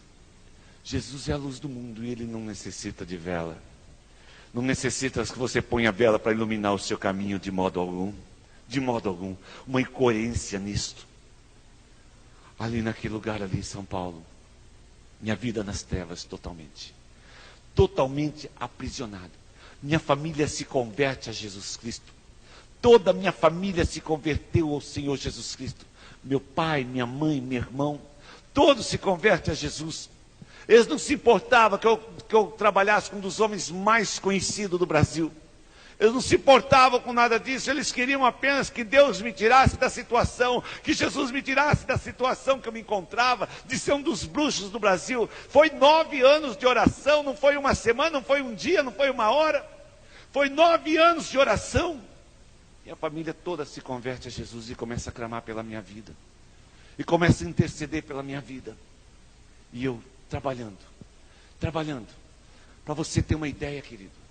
Jesus é a luz do mundo e ele não necessita de vela. Não necessita que você ponha a vela para iluminar o seu caminho de modo algum. De modo algum. Uma incoerência nisto. Ali naquele lugar ali em São Paulo, minha vida nas trevas totalmente. Totalmente aprisionado. Minha família se converte a Jesus Cristo. Toda a minha família se converteu ao Senhor Jesus Cristo. Meu pai, minha mãe, meu irmão, todos se convertem a Jesus. Eles não se importavam que eu trabalhasse com um dos homens mais conhecidos do Brasil. Eles não se importavam com nada disso. Eles queriam apenas que Deus me tirasse da situação, que Jesus me tirasse da situação que eu me encontrava, de ser um dos bruxos do Brasil. Foi 9 anos de oração, não foi uma semana, não foi um dia, não foi uma hora. Foi 9 anos de oração. E a família toda se converte a Jesus e começa a clamar pela minha vida. E começa a interceder pela minha vida. E eu trabalhando. Para você ter uma ideia, querido.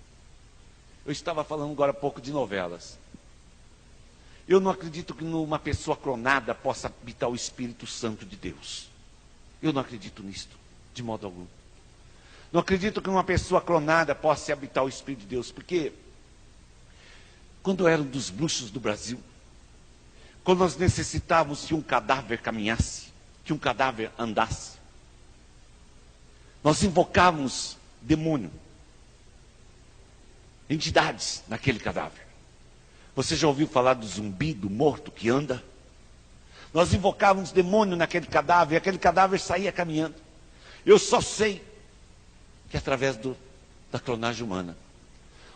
Eu estava falando agora há pouco de novelas. Eu não acredito que numa pessoa clonada possa habitar o Espírito Santo de Deus. Eu não acredito nisto, de modo algum. Não acredito que numa pessoa clonada possa habitar o Espírito de Deus, porque quando eu era um dos bruxos do Brasil, quando nós necessitávamos que um cadáver caminhasse, que um cadáver andasse, nós invocávamos demônio, entidades naquele cadáver. Você já ouviu falar do zumbi, do morto que anda? Nós invocávamos demônio naquele cadáver, e aquele cadáver saía caminhando. Eu só sei que através da clonagem humana,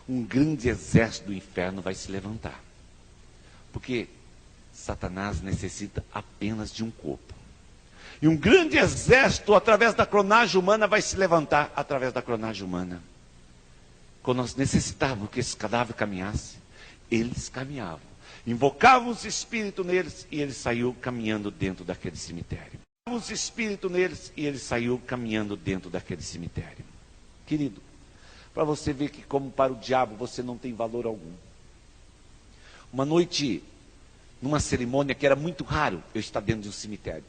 um grande exército do inferno vai se levantar. Porque Satanás necessita apenas de um corpo. E um grande exército, através da clonagem humana, vai se levantar através da clonagem humana. Quando nós necessitávamos que esse cadáver caminhasse, eles caminhavam. Invocávamos o Espírito neles e ele saiu caminhando dentro daquele cemitério. Invocávamos o Espírito neles e ele saiu caminhando dentro daquele cemitério. Querido, para você ver que como para o diabo você não tem valor algum. Uma noite, numa cerimônia que era muito raro eu estar dentro de um cemitério.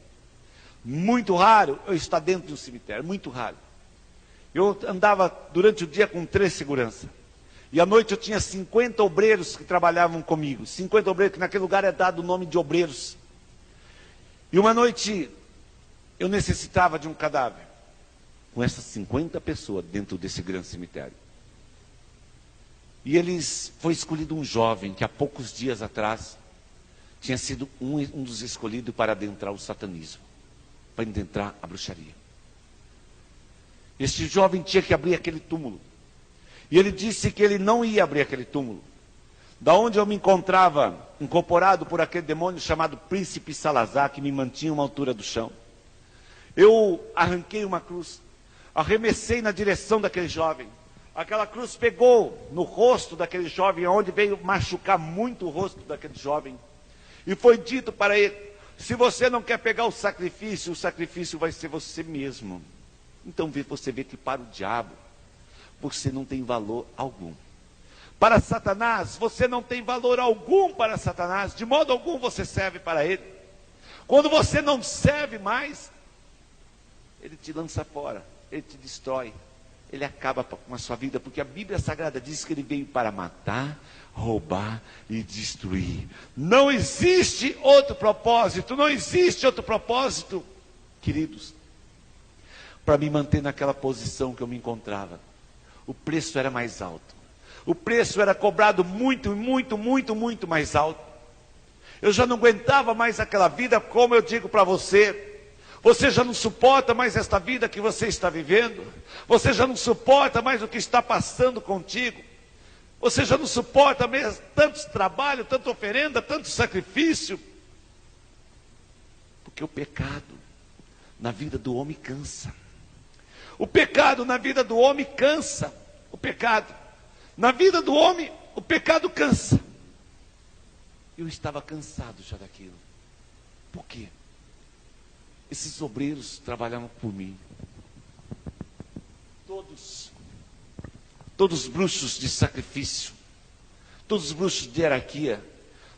Muito raro eu estar dentro de um cemitério, muito raro. Eu andava durante o dia com 3 seguranças. E à noite eu tinha 50 obreiros que trabalhavam comigo. 50 obreiros, que naquele lugar é dado o nome de obreiros. E uma noite eu necessitava de um cadáver. Com essas 50 pessoas dentro desse grande cemitério. E foi escolhido um jovem que há poucos dias atrás tinha sido um dos escolhidos para adentrar o satanismo, para adentrar a bruxaria. Este jovem tinha que abrir aquele túmulo. E ele disse que ele não ia abrir aquele túmulo. Da onde eu me encontrava, incorporado por aquele demônio chamado Príncipe Salazar, que me mantinha uma altura do chão. Eu arranquei uma cruz, arremessei na direção daquele jovem. Aquela cruz pegou no rosto daquele jovem, onde veio machucar muito o rosto daquele jovem. E foi dito para ele: se você não quer pegar o sacrifício vai ser você mesmo. Então você vê que para o diabo, você não tem valor algum. Para Satanás, você não tem valor algum para Satanás. De modo algum você serve para ele. Quando você não serve mais, ele te lança fora, ele te destrói. Ele acaba com a sua vida, porque a Bíblia Sagrada diz que ele veio para matar, roubar e destruir. Não existe outro propósito, queridos, para me manter naquela posição que eu me encontrava. O preço era mais alto. O preço era cobrado muito mais alto. Eu já não aguentava mais aquela vida, como eu digo para você. Você já não suporta mais esta vida que você está vivendo. Você já não suporta mais o que está passando contigo. Você já não suporta mais tanto trabalho, tanta oferenda, tanto sacrifício. Porque o pecado na vida do homem cansa. O pecado na vida do homem cansa. O pecado na vida do homem, o pecado cansa. Eu estava cansado já daquilo. Por quê? Esses obreiros trabalhavam por mim. Todos bruxos de sacrifício, todos bruxos de hierarquia.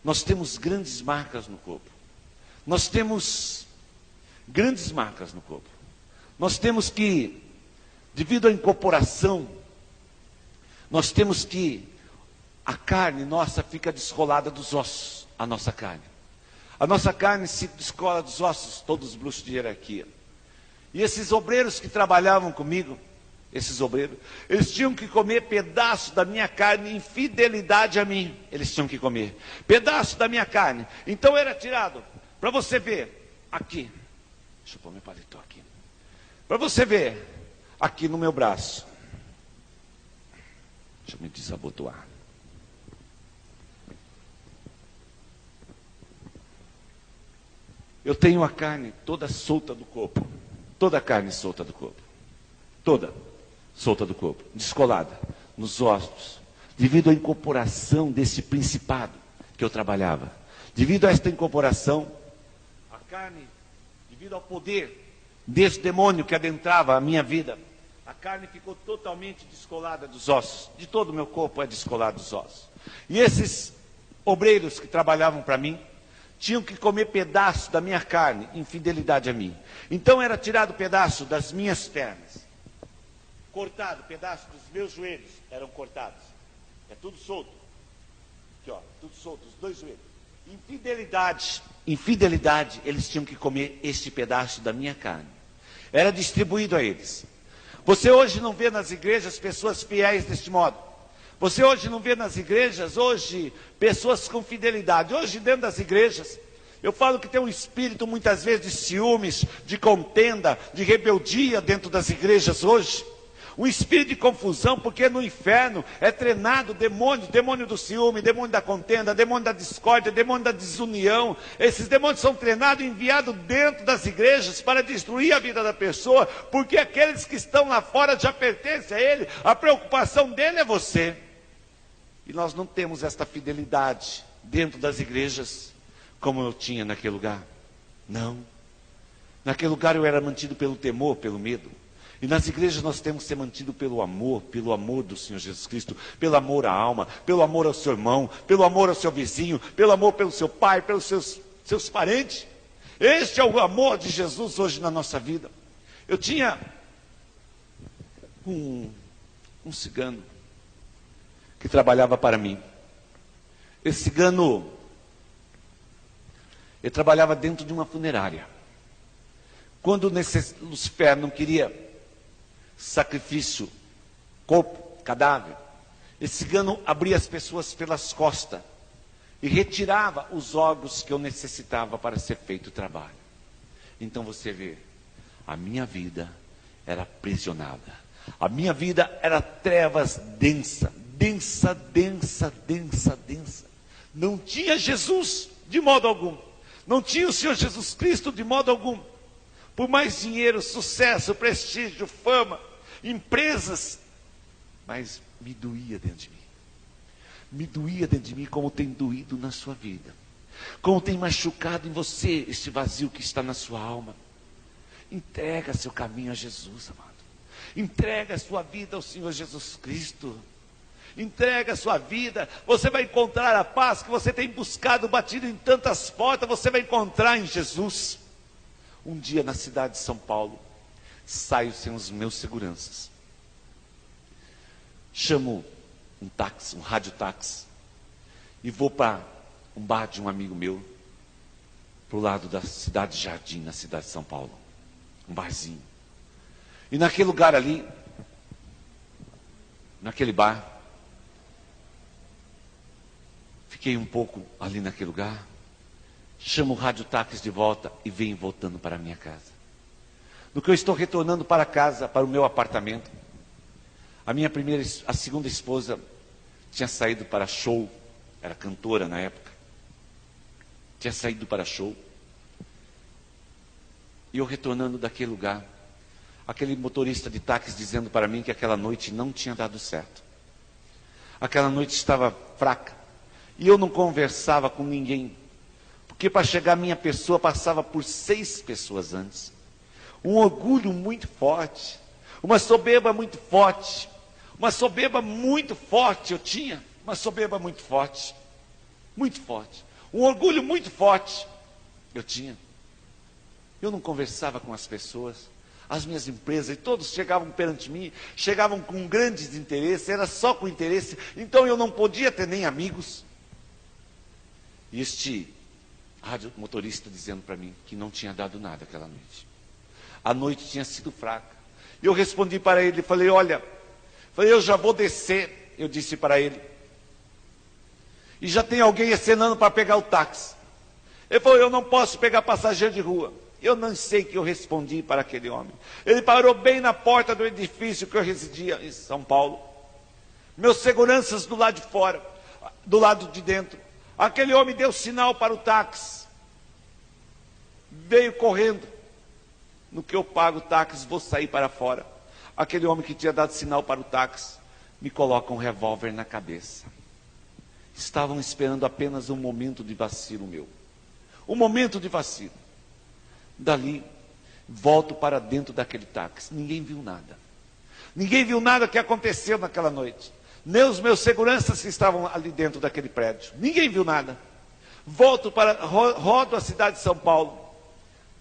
Nós temos grandes marcas no corpo. Nós temos grandes marcas no corpo. Nós temos que, devido à incorporação, nós temos que, a carne nossa fica descolada dos ossos, a nossa carne. A nossa carne se descola dos ossos, todos os bruxos de hierarquia. E esses obreiros que trabalhavam comigo, eles tinham que comer pedaço da minha carne em fidelidade a mim. Eles tinham que comer pedaço da minha carne. Então era tirado, para você ver, aqui. Deixa eu pôr meu paletó aqui. Para você ver, aqui no meu braço. Deixa eu me desabotoar. Eu tenho a carne toda solta do corpo. Toda a carne solta do corpo. Toda solta do corpo. Descolada. Nos ossos. Devido à incorporação desse principado que eu trabalhava. Devido a esta incorporação, a carne, devido ao poder desse demônio que adentrava a minha vida, a carne ficou totalmente descolada dos ossos. De todo o meu corpo é descolado dos ossos. E esses obreiros que trabalhavam para mim, tinham que comer pedaço da minha carne, em fidelidade a mim. Então era tirado pedaço das minhas pernas, cortado, pedaço dos meus joelhos eram cortados. É tudo solto. Aqui, ó, tudo solto, os dois joelhos. Em fidelidade, eles tinham que comer este pedaço da minha carne. Era distribuído a eles. Você hoje não vê nas igrejas pessoas fiéis deste modo. Você hoje não vê nas igrejas, pessoas com fidelidade. Hoje dentro das igrejas, eu falo que tem um espírito muitas vezes de ciúmes, de contenda, de rebeldia dentro das igrejas hoje. Um espírito de confusão, porque no inferno é treinado demônio do ciúme, demônio da contenda, demônio da discórdia, demônio da desunião. Esses demônios são treinados e enviados dentro das igrejas para destruir a vida da pessoa, porque aqueles que estão lá fora já pertencem a ele, a preocupação dele é você. E nós não temos esta fidelidade dentro das igrejas, como eu tinha naquele lugar. Não. Naquele lugar eu era mantido pelo temor, pelo medo. E nas igrejas nós temos que ser mantidos pelo amor do Senhor Jesus Cristo, pelo amor à alma, pelo amor ao seu irmão, pelo amor ao seu vizinho, pelo amor pelo seu pai, pelos seus parentes. Este é o amor de Jesus hoje na nossa vida. Eu tinha um cigano que trabalhava para mim. Esse cigano, ele trabalhava dentro de uma funerária. Quando Lucifer não queria sacrifício, corpo, cadáver, esse cigano abria as pessoas pelas costas e retirava os órgãos que eu necessitava para ser feito o trabalho. Então você vê, a minha vida era aprisionada. A minha vida era trevas densa, densa, densa, densa, densa. Não tinha Jesus de modo algum. Não tinha o Senhor Jesus Cristo de modo algum. Por mais dinheiro, sucesso, prestígio, fama, empresas, mas me doía dentro de mim. Me doía dentro de mim como tem doído na sua vida. Como tem machucado em você este vazio que está na sua alma. Entrega seu caminho a Jesus, amado. Entrega a sua vida ao Senhor Jesus Cristo. Entrega a sua vida. Você vai encontrar a paz que você tem buscado, batido em tantas portas. Você vai encontrar em Jesus. Um dia na cidade de São Paulo, saio sem os meus seguranças. Chamo um táxi, um radiotáxi, e vou para um bar de um amigo meu, para o lado da cidade Jardim, na cidade de São Paulo. Um barzinho. E naquele lugar ali, naquele bar, fiquei um pouco ali naquele lugar, chamo o radiotáxi de volta e venho voltando para a minha casa. No que eu estou retornando para casa, para o meu apartamento, a segunda esposa tinha saído para show, era cantora na época, tinha saído para show, e eu retornando daquele lugar, aquele motorista de táxi dizendo para mim que aquela noite não tinha dado certo, aquela noite estava fraca, e eu não conversava com ninguém, porque para chegar a minha pessoa passava por 6 pessoas antes. Um orgulho muito forte, uma soberba muito forte, uma soberba muito forte eu tinha, uma soberba muito forte, um orgulho muito forte eu tinha. Eu não conversava com as pessoas, as minhas empresas, e todos chegavam perante mim, chegavam com grandes interesses, era só com interesse, então eu não podia ter nem amigos. E este motorista dizendo para mim que não tinha dado nada aquela noite. A noite tinha sido fraca. E eu respondi para ele, falei, olha, eu já vou descer, eu disse para ele. E já tem alguém acenando para pegar o táxi. Ele falou, eu não posso pegar passageiro de rua. Eu não sei o que eu respondi para aquele homem. Ele parou bem na porta do edifício que eu residia em São Paulo. Meus seguranças do lado de fora, do lado de dentro. Aquele homem deu sinal para o táxi. Veio correndo. No que eu pago o táxi, vou sair para fora. Aquele homem que tinha dado sinal para o táxi, me coloca um revólver na cabeça. Estavam esperando apenas um momento de vacilo meu. Um momento de vacilo. Dali, volto para dentro daquele táxi. Ninguém viu nada. Ninguém viu nada que aconteceu naquela noite. Nem os meus seguranças que estavam ali dentro daquele prédio. Ninguém viu nada. Volto rodo a cidade de São Paulo.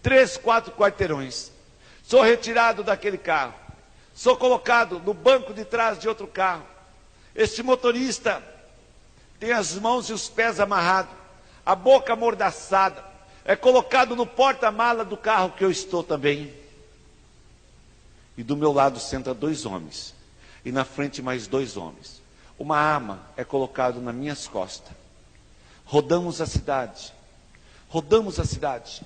3, 4 quarteirões. Sou retirado daquele carro. Sou colocado no banco de trás de outro carro. Este motorista tem as mãos e os pés amarrados, a boca amordaçada. É colocado no porta-mala do carro que eu estou também. E do meu lado senta 2 homens. E na frente mais 2 homens. Uma arma é colocada nas minhas costas. Rodamos a cidade. Rodamos a cidade.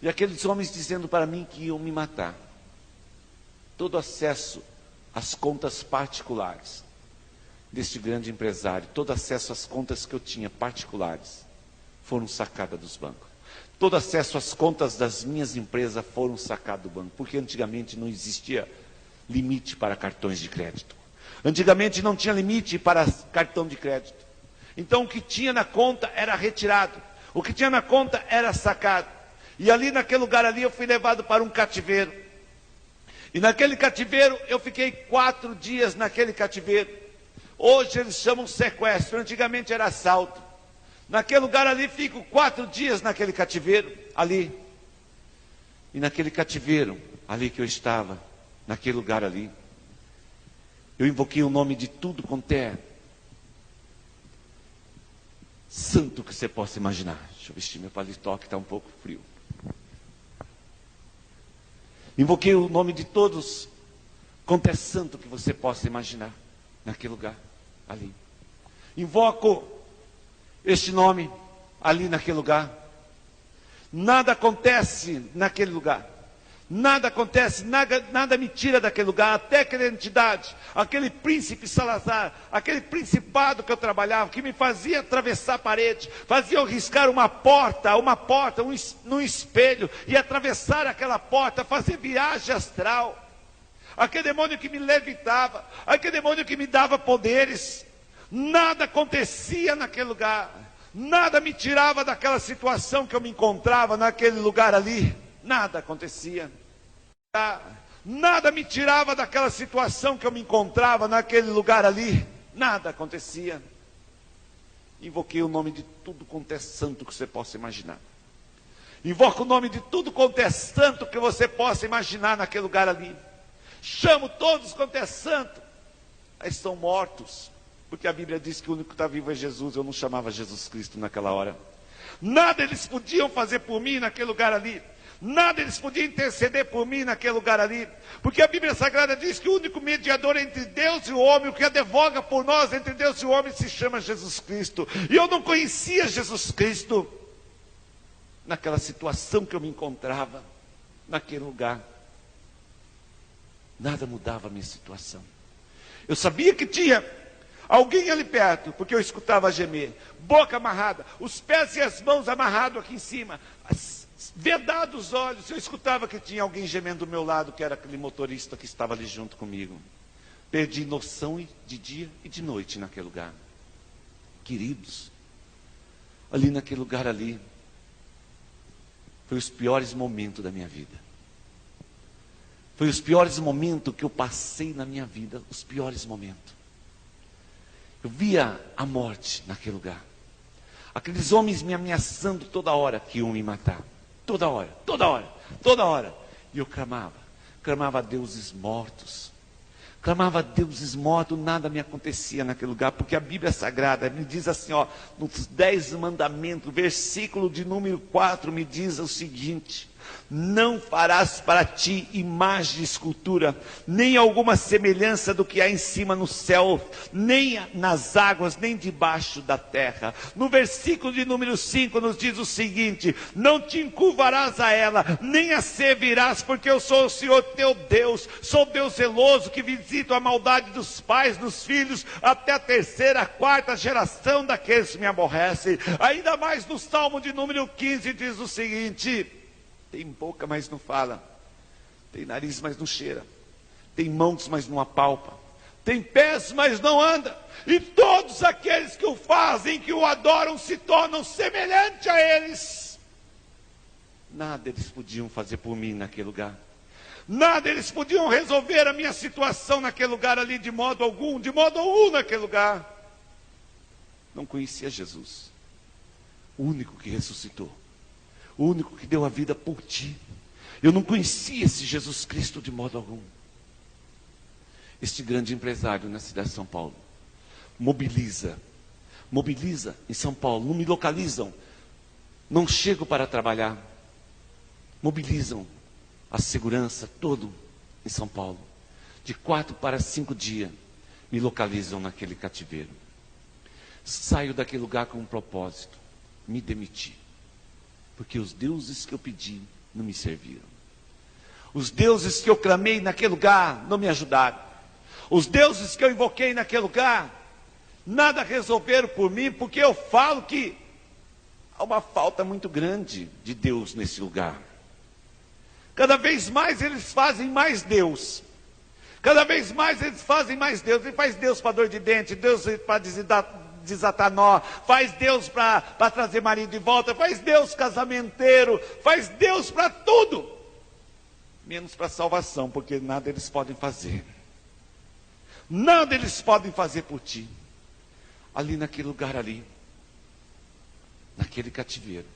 E aqueles homens dizendo para mim que iam me matar. Todo acesso às contas particulares deste grande empresário, todo acesso às contas que eu tinha particulares, foram sacadas dos bancos. Todo acesso às contas das minhas empresas foram sacados do banco, porque antigamente não existia limite para cartões de crédito. Antigamente não tinha limite para cartão de crédito. Então o que tinha na conta era retirado, o que tinha na conta era sacado. E ali naquele lugar ali eu fui levado para um cativeiro. E naquele cativeiro eu fiquei 4 dias naquele cativeiro. Hoje eles chamam sequestro, antigamente era assalto. Naquele lugar ali fico 4 dias naquele cativeiro, ali. E naquele cativeiro, ali que eu estava, naquele lugar ali, eu invoquei o nome de tudo quanto é santo que você possa imaginar. Deixa eu vestir meu paletó que está um pouco frio. Invoquei o nome de todos quanto é santo que você possa imaginar naquele lugar, ali. Invoco este nome ali naquele lugar. Nada acontece naquele lugar. Nada acontece, nada me tira daquele lugar, até aquela entidade, aquele príncipe Salazar, aquele principado que eu trabalhava, que me fazia atravessar a parede, fazia eu riscar uma porta, num espelho, e atravessar aquela porta, fazer viagem astral. Aquele demônio que me levitava, aquele demônio que me dava poderes. Nada acontecia naquele lugar, nada me tirava daquela situação que eu me encontrava naquele lugar ali. Nada acontecia. Nada me tirava daquela situação que eu me encontrava naquele lugar ali. Nada acontecia. Invoquei o nome de tudo quanto é santo que você possa imaginar. Invoca o nome de tudo quanto é santo que você possa imaginar naquele lugar ali. Chamo todos quanto é santo. Aí estão mortos. Porque a Bíblia diz que o único que está vivo é Jesus. Eu não chamava Jesus Cristo naquela hora. Nada eles podiam fazer por mim naquele lugar ali. Nada eles podiam interceder por mim naquele lugar ali. Porque a Bíblia Sagrada diz que o único mediador entre Deus e o homem, o que advoga por nós entre Deus e o homem, se chama Jesus Cristo. E eu não conhecia Jesus Cristo naquela situação que eu me encontrava, naquele lugar. Nada mudava a minha situação. Eu sabia que tinha alguém ali perto, porque eu escutava gemer, boca amarrada, os pés e as mãos amarrados aqui em cima, vedados os olhos. Eu escutava que tinha alguém gemendo do meu lado, que era aquele motorista que estava ali junto comigo. Perdi noção de dia e de noite naquele lugar. Queridos, ali naquele lugar ali, foi os piores momentos da minha vida. Foi os piores momentos que eu passei na minha vida, os piores momentos. Eu via a morte naquele lugar. Aqueles homens me ameaçando toda hora que iam me matar. Toda hora, toda hora, toda hora. E eu clamava a deuses mortos. Clamava a deuses mortos, nada me acontecia naquele lugar, porque a Bíblia Sagrada me diz assim, nos 10 mandamentos, versículo de número 4, me diz o seguinte: não farás para ti imagem de escultura, nem alguma semelhança do que há em cima no céu, nem nas águas, nem debaixo da terra. No versículo de número 5 nos diz o seguinte: não te encurvarás a ela, nem a servirás, porque eu sou o Senhor teu Deus, sou Deus zeloso, que visito a maldade dos pais, dos filhos, até a 3ª, 4ª geração daqueles que me aborrecem. Ainda mais no Salmo de número 15 diz o seguinte: tem boca, mas não fala. Tem nariz, mas não cheira. Tem mãos, mas não apalpa. Tem pés, mas não anda. E todos aqueles que o fazem, que o adoram, se tornam semelhantes a eles. Nada eles podiam fazer por mim naquele lugar. Nada eles podiam resolver a minha situação naquele lugar ali, de modo algum naquele lugar. Não conhecia Jesus. O único que ressuscitou. O único que deu a vida por ti. Eu não conhecia esse Jesus Cristo de modo algum. Este grande empresário na cidade de São Paulo mobiliza em São Paulo. Não me localizam, não chego para trabalhar. Mobilizam a segurança todo em São Paulo. De 4 para 5 dias me localizam naquele cativeiro. Saio daquele lugar com um propósito: me demitir. Porque os deuses que eu pedi não me serviram. Os deuses que eu clamei naquele lugar não me ajudaram. Os deuses que eu invoquei naquele lugar nada resolveram por mim, porque eu falo que há uma falta muito grande de Deus nesse lugar. Cada vez mais eles fazem mais Deus. Cada vez mais eles fazem mais Deus. Ele faz Deus para dor de dente, Deus para desatar nó, faz Deus para trazer marido de volta, faz Deus casamenteiro, faz Deus para tudo, menos para salvação, porque nada eles podem fazer. Nada eles podem fazer por ti. Ali naquele lugar ali, naquele cativeiro,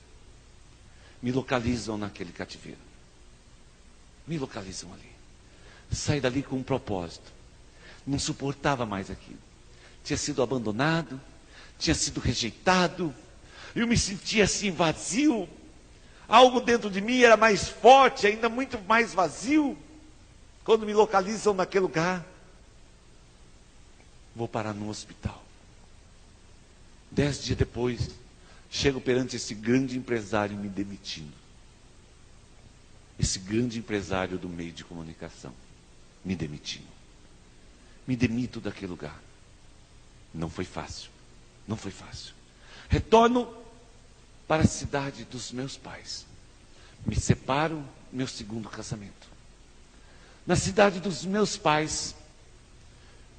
me localizam naquele cativeiro. Me localizam ali. Saí dali com um propósito. Não suportava mais aquilo. Tinha sido abandonado, tinha sido rejeitado, eu me sentia assim vazio. Algo dentro de mim era mais forte, ainda muito mais vazio. Quando me localizam naquele lugar, vou parar no hospital. 10 dias depois, chego perante esse grande empresário me demitindo. Esse grande empresário do meio de comunicação me demitindo. Me demito daquele lugar. Não foi fácil. Não foi fácil. Retorno para a cidade dos meus pais. Me separo, meu segundo casamento. Na cidade dos meus pais,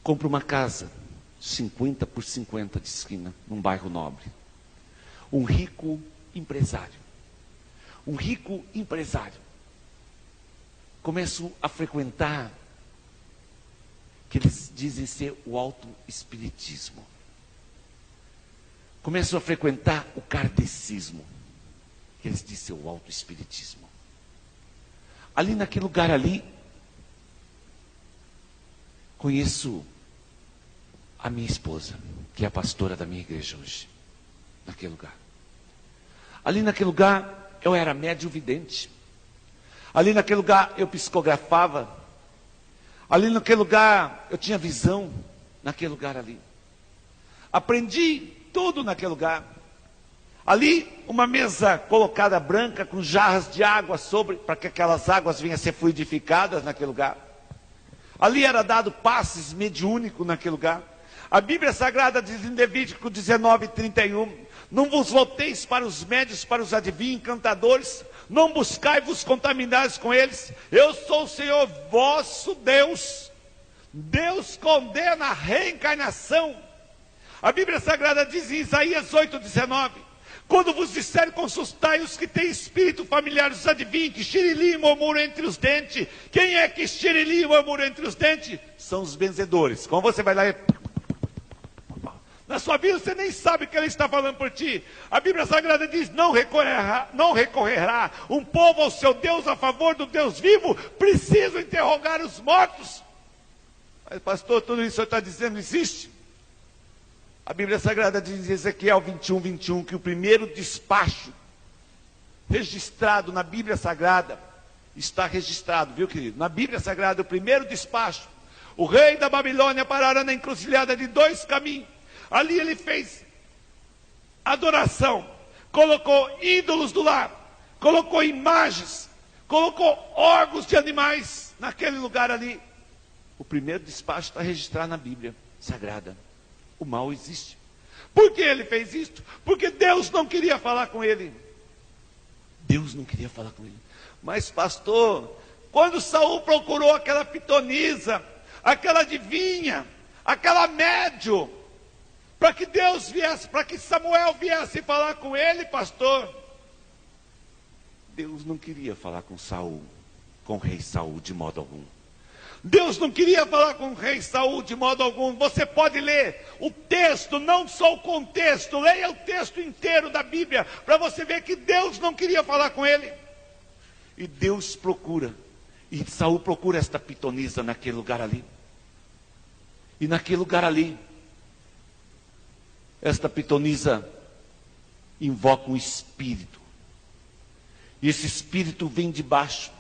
compro uma casa, 50 por 50 de esquina, num bairro nobre. Um rico empresário. Um rico empresário. Começo a frequentar, que eles dizem ser o autoespiritismo. Começo a frequentar o kardecismo, que eles dizem ser o autoespiritismo. Ali naquele lugar ali, conheço a minha esposa, que é a pastora da minha igreja hoje. Naquele lugar. Ali naquele lugar, eu era médio vidente. Ali naquele lugar, eu psicografava. Ali naquele lugar, eu tinha visão. Naquele lugar ali. Aprendi tudo naquele lugar. Ali, uma mesa colocada branca, com jarras de água sobre, para que aquelas águas venham a ser fluidificadas naquele lugar. Ali era dado passes mediúnicos naquele lugar. A Bíblia Sagrada diz em Levítico 19:31, não vos volteis para os médios, para os adivinhos, encantadores, não buscai vos contaminar com eles, eu sou o Senhor vosso Deus. Deus condena a reencarnação. A Bíblia Sagrada diz em Isaías 8:19, quando vos disserem, consultai os que têm espírito familiar, os adivinhos, que xirili e murmura entre os dentes. Quem é que xirili e murmura entre os dentes? São os benzedores. Como você vai lá e... na sua vida você nem sabe que ele está falando por ti. A Bíblia Sagrada diz, não recorrerá um povo ao seu Deus a favor do Deus vivo, preciso interrogar os mortos. Mas pastor, tudo isso que o senhor está dizendo existe? A Bíblia Sagrada diz em Ezequiel 21:21 que o primeiro despacho registrado na Bíblia Sagrada, está registrado, viu querido? Na Bíblia Sagrada, o primeiro despacho, o rei da Babilônia parara na encruzilhada de 2 caminhos. Ali ele fez adoração, colocou ídolos do lar, colocou imagens, colocou órgãos de animais naquele lugar ali. O primeiro despacho está registrado na Bíblia Sagrada. O mal existe. Por que ele fez isso? Porque Deus não queria falar com ele. Deus não queria falar com ele. Mas pastor, quando Saul procurou aquela pitonisa, aquela adivinha, aquela médium, para que Deus viesse, para que Samuel viesse falar com ele, pastor, Deus não queria falar com Saul, com o rei Saul de modo algum. Deus não queria falar com o rei Saul de modo algum. Você pode ler o texto, não só o contexto, leia o texto inteiro da Bíblia, para você ver que Deus não queria falar com ele. E Deus procura, e Saul procura esta pitonisa naquele lugar ali. E naquele lugar ali, esta pitonisa invoca um espírito. E esse espírito vem de baixo.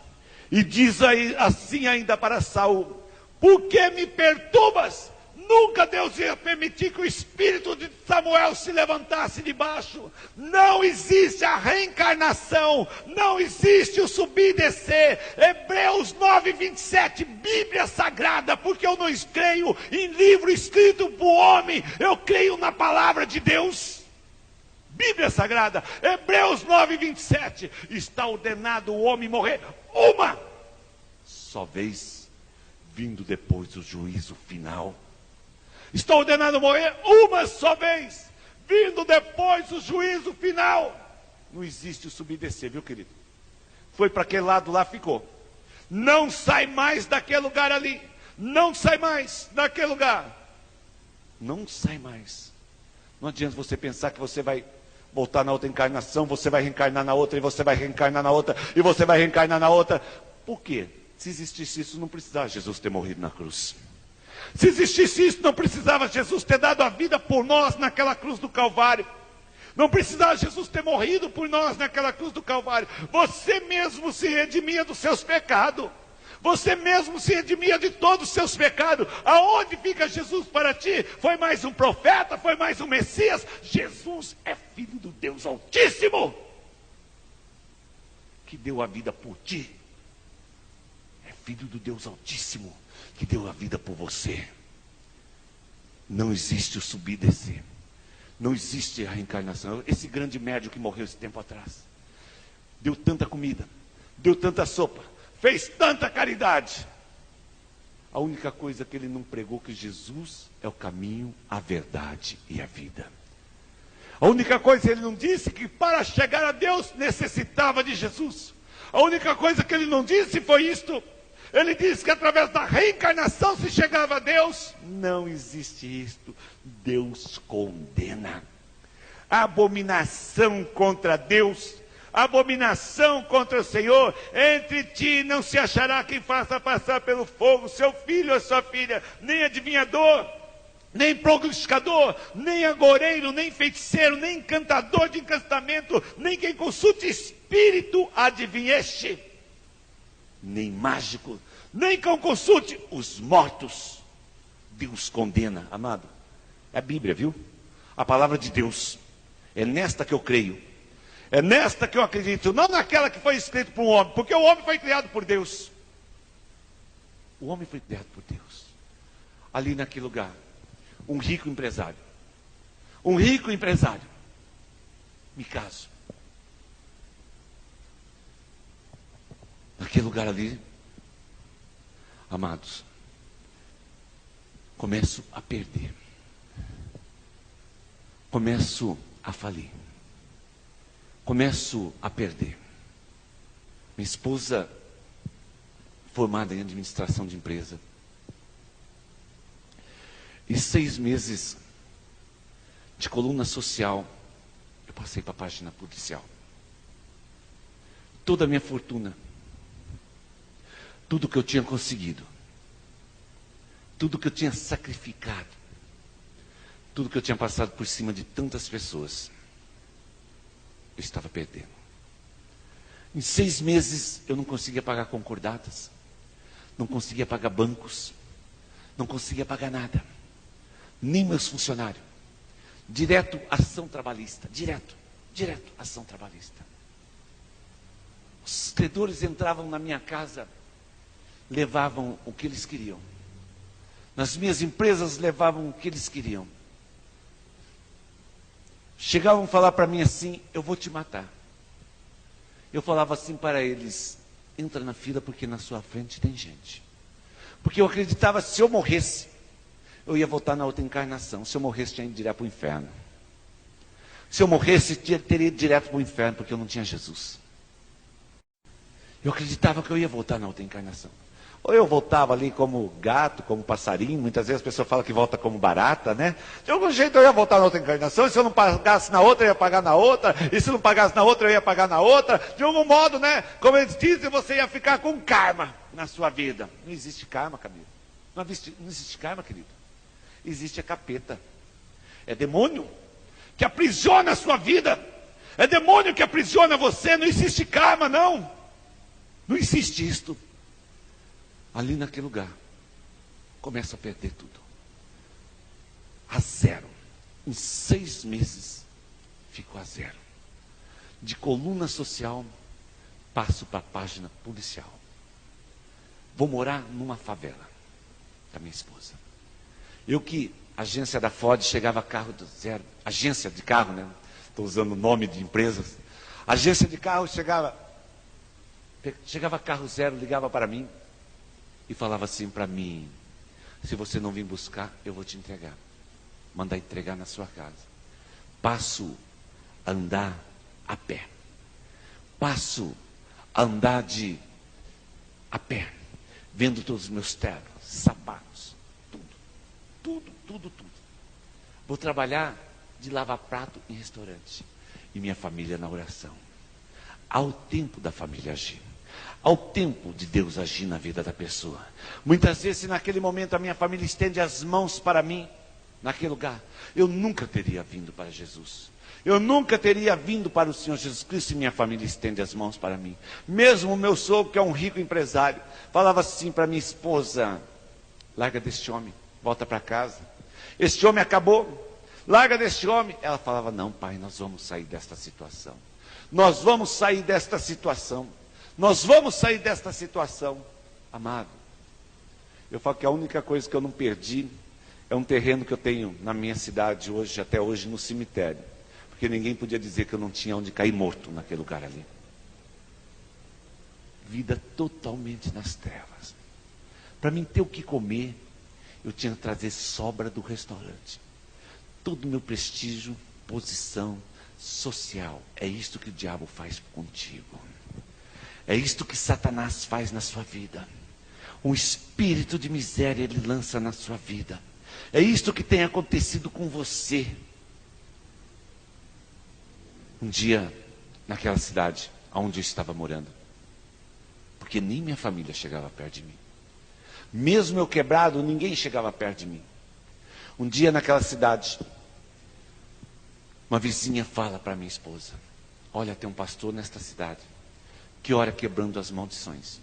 E diz aí, assim ainda para Saul, por que me perturbas? Nunca Deus ia permitir que o espírito de Samuel se levantasse de baixo. Não existe a reencarnação, não existe o subir e descer. Hebreus 9:27, Bíblia Sagrada, porque eu não creio em livro escrito por homem, eu creio na palavra de Deus. Bíblia Sagrada, Hebreus 9:27, está ordenado o homem morrer uma só vez, vindo depois o juízo final. Está ordenado morrer uma só vez, vindo depois o juízo final. Não existe o subir e descer, viu querido? Foi para aquele lado lá, ficou. Não sai mais daquele lugar ali. Não sai mais daquele lugar. Não sai mais. Não adianta você pensar que você vai voltar na outra encarnação, você vai reencarnar na outra, e você vai reencarnar na outra, e você vai reencarnar na outra. Por quê? Se existisse isso, não precisava Jesus ter morrido na cruz. Se existisse isso, não precisava Jesus ter dado a vida por nós naquela cruz do Calvário. Não precisava Jesus ter morrido por nós naquela cruz do Calvário. Você mesmo se redimia dos seus pecados. Você mesmo se redimia de todos os seus pecados. Aonde fica Jesus para ti? Foi mais um profeta? Foi mais um Messias? Jesus é filho do Deus Altíssimo, que deu a vida por ti. É filho do Deus Altíssimo, que deu a vida por você. Não existe o subir e descer. Não existe a reencarnação. Esse grande médico que morreu esse tempo atrás, deu tanta comida, deu tanta sopa, fez tanta caridade. A única coisa que ele não pregou, que Jesus é o caminho, a verdade e a vida. A única coisa que ele não disse, que para chegar a Deus necessitava de Jesus. A única coisa que ele não disse foi isto. Ele disse que através da reencarnação se chegava a Deus. Não existe isto. Deus condena. Abominação contra Deus, abominação contra o Senhor. Entre ti não se achará quem faça passar pelo fogo seu filho ou sua filha, nem adivinhador, nem prognosticador, nem agoreiro, nem feiticeiro, nem encantador de encantamento, nem quem consulte espírito adivinheste, nem mágico, nem quem consulte os mortos. Deus condena, amado. É a Bíblia, viu? A palavra de Deus. É nesta que eu creio. É nesta que eu acredito. Não naquela que foi escrita por um homem. Porque o homem foi criado por Deus. O homem foi criado por Deus. Ali naquele lugar, um rico empresário. Um rico empresário. Me caso. Naquele lugar ali, amados, começo a perder. Começo a falir. Começo a perder. Minha esposa, formada em administração de empresa. E 6 meses de coluna social, eu passei para a página policial. Toda a minha fortuna, tudo que eu tinha conseguido, tudo que eu tinha sacrificado, tudo que eu tinha passado por cima de tantas pessoas, eu estava perdendo. Em 6 meses eu não conseguia pagar concordatas, não conseguia pagar bancos, não conseguia pagar nada, nem meus funcionários. Direto ação trabalhista, direto ação trabalhista. Os credores entravam na minha casa, levavam o que eles queriam. Nas minhas empresas levavam o que eles queriam. Chegavam a falar para mim assim: eu vou te matar. Eu falava assim para eles: entra na fila porque na sua frente tem gente. Porque eu acreditava, se eu morresse, eu ia voltar na outra encarnação. Se eu morresse, tinha ido direto para o inferno. Se eu morresse, teria ido direto para o inferno, porque eu não tinha Jesus. Eu acreditava que eu ia voltar na outra encarnação. Ou eu voltava ali como gato, como passarinho. Muitas vezes a pessoa fala que volta como barata, né? De algum jeito eu ia voltar na outra encarnação. E se eu não pagasse na outra, eu ia pagar na outra. E se não pagasse na outra, eu ia pagar na outra. De algum modo, né? Como eles dizem, você ia ficar com karma na sua vida. Não existe karma, querido. Não existe karma, querido. Existe a capeta. É demônio que aprisiona a sua vida. É demônio que aprisiona você. Não existe karma, não. Não existe isto. Ali naquele lugar, começa a perder tudo. A zero. Em 6 meses, fico a zero. De coluna social, passo para a página policial. Vou morar numa favela, com a minha esposa. Eu que, agência da Ford, chegava carro do zero. Agência de carro, né? Estou usando o nome de empresas. Agência de carro, chegava carro zero, ligava para mim. E falava assim para mim: se você não vir buscar, eu vou te entregar. Mandar entregar na sua casa. Passo a andar a pé. Passo a andar a pé. Vendo todos os meus ternos, sapatos, tudo. Vou trabalhar de lavar prato em restaurante. E minha família na oração. Ao tempo da família agir. Ao tempo de Deus agir na vida da pessoa. Muitas vezes, se naquele momento a minha família estende as mãos para mim, naquele lugar, eu nunca teria vindo para Jesus. Eu nunca teria vindo para o Senhor Jesus Cristo e minha família estende as mãos para mim. Mesmo o meu sogro, que é um rico empresário, falava assim para minha esposa: larga deste homem, volta para casa. Este homem acabou, larga deste homem. Ela falava: não, pai, nós vamos sair desta situação. Nós vamos sair desta situação. Nós vamos sair desta situação. Amado, eu falo que a única coisa que eu não perdi é um terreno que eu tenho na minha cidade hoje, até hoje, no cemitério. Porque ninguém podia dizer que eu não tinha onde cair morto naquele lugar ali. Vida totalmente nas trevas. Para mim ter o que comer, eu tinha que trazer sobra do restaurante. Todo o meu prestígio, posição social. É isto que o diabo faz contigo. É isto que Satanás faz na sua vida. Um espírito de miséria ele lança na sua vida. É isto que tem acontecido com você. Um dia, naquela cidade onde eu estava morando, porque nem minha família chegava perto de mim. Mesmo eu quebrado, ninguém chegava perto de mim. Um dia naquela cidade, uma vizinha fala para minha esposa: olha, tem um pastor nesta cidade que ora quebrando as maldições.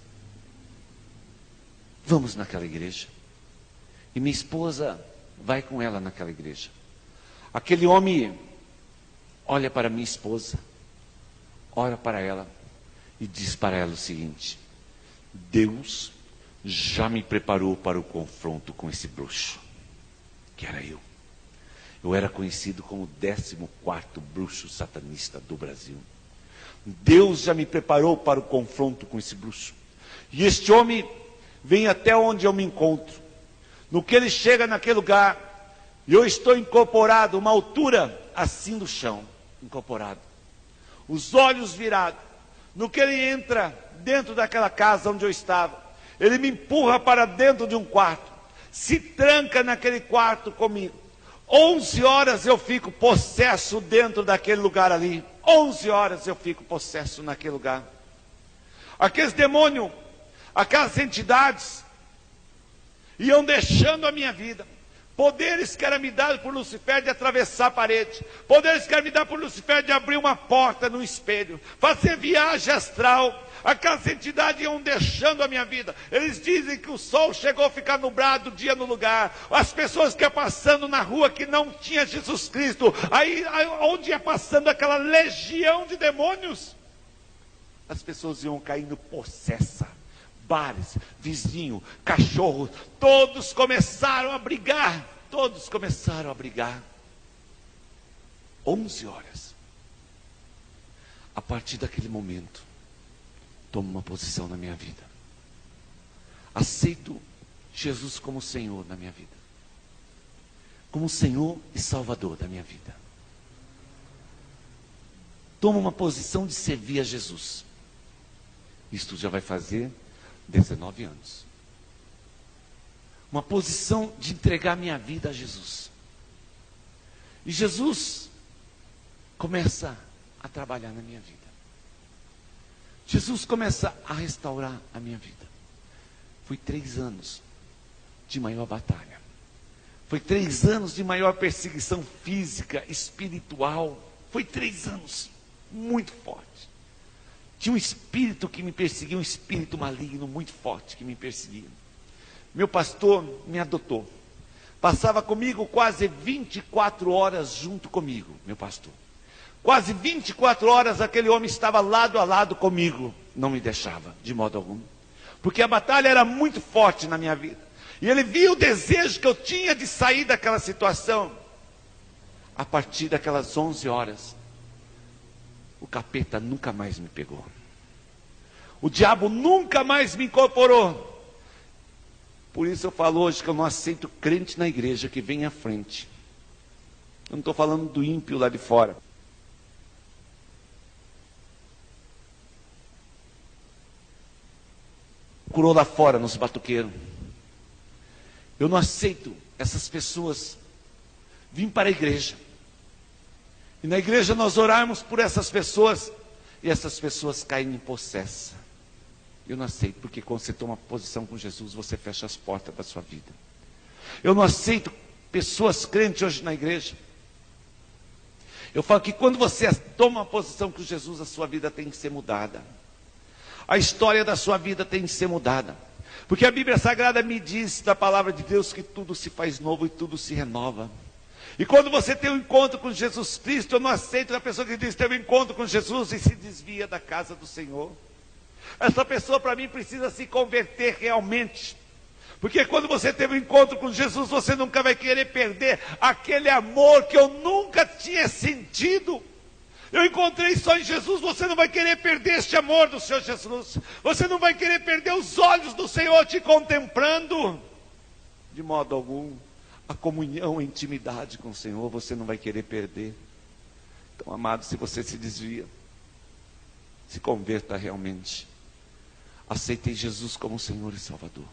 Vamos naquela igreja. E minha esposa vai com ela naquela igreja. Aquele homem olha para minha esposa, olha para ela e diz para ela o seguinte: Deus já me preparou para o confronto com esse bruxo, que era eu. Eu era conhecido como o 14º bruxo satanista do Brasil. Deus já me preparou para o confronto com esse bruxo. E este homem vem até onde eu me encontro. No que ele chega naquele lugar, eu estou incorporado, uma altura assim do chão, incorporado. Os olhos virados. No que ele entra dentro daquela casa onde eu estava, ele me empurra para dentro de um quarto. Se tranca naquele quarto comigo. 11 horas eu fico possesso dentro daquele lugar ali. 11 horas eu fico possesso naquele lugar. Aqueles demônios, aquelas entidades, iam deixando a minha vida. Poderes que eram me dados por Lucifer de atravessar a parede. Poderes que eram me dados por Lucifer de abrir uma porta no espelho. Fazer viagem astral. Aquelas entidades iam deixando a minha vida. Eles dizem que o sol chegou a ficar nublado, o dia no lugar. As pessoas que iam passando na rua que não tinha Jesus Cristo. Aí onde ia passando aquela legião de demônios, as pessoas iam caindo possessa. Bares, vizinho, cachorro, todos começaram a brigar. Todos começaram a brigar. 11 horas. A partir daquele momento, tomo uma posição na minha vida. Aceito Jesus como Senhor na minha vida. Como Senhor e Salvador da minha vida. Tomo uma posição de servir a Jesus. Isto já vai fazer 19 anos. Uma posição de entregar minha vida a Jesus. E Jesus começa a trabalhar na minha vida. Jesus começa a restaurar a minha vida. Foi 3 anos de maior batalha. Foi 3 anos de maior perseguição física, espiritual. Foi 3 anos muito forte. Tinha um espírito que me perseguia, um espírito maligno muito forte que me perseguia. Meu pastor me adotou. Passava comigo quase 24 horas junto comigo, meu pastor. Quase 24 horas aquele homem estava lado a lado comigo. Não me deixava, de modo algum. Porque a batalha era muito forte na minha vida. E ele via o desejo que eu tinha de sair daquela situação. A partir daquelas 11 horas, o capeta nunca mais me pegou. O diabo nunca mais me incorporou. Por isso eu falo hoje que eu não aceito crente na igreja que vem à frente. Eu não estou falando do ímpio lá de fora. Curou lá fora nos batuqueiros. Eu não aceito essas pessoas vir para a igreja. E na igreja nós orarmos por essas pessoas e essas pessoas caem em possessa. Eu não aceito, porque quando você toma posição com Jesus, você fecha as portas da sua vida. Eu não aceito pessoas crentes hoje na igreja. Eu falo que quando você toma uma posição com Jesus, a sua vida tem que ser mudada. A história da sua vida tem que ser mudada. Porque a Bíblia Sagrada me diz da palavra de Deus que tudo se faz novo e tudo se renova. E quando você tem um encontro com Jesus Cristo, eu não aceito a pessoa que diz que teve um encontro com Jesus e se desvia da casa do Senhor. Essa pessoa para mim precisa se converter realmente. Porque quando você teve um encontro com Jesus, você nunca vai querer perder aquele amor que eu nunca tinha sentido. Eu encontrei só em Jesus, você não vai querer perder este amor do Senhor Jesus. Você não vai querer perder os olhos do Senhor te contemplando. De modo algum, a comunhão, a intimidade com o Senhor, você não vai querer perder. Então, amado, se você se desvia, se converta realmente. Aceitei Jesus como Senhor e Salvador.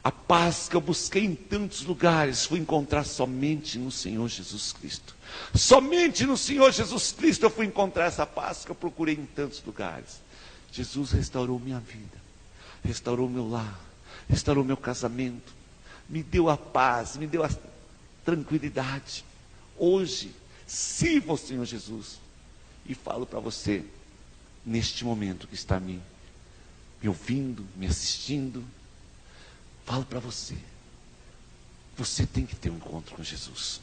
A paz que eu busquei em tantos lugares, fui encontrar somente no Senhor Jesus Cristo. Somente no Senhor Jesus Cristo eu fui encontrar essa paz que eu procurei em tantos lugares. Jesus restaurou minha vida, restaurou meu lar, restaurou meu casamento, me deu a paz, me deu a tranquilidade. Hoje, sirvo ao Senhor Jesus e falo para você, neste momento que está me ouvindo, me assistindo, falo para você, você tem que ter um encontro com Jesus.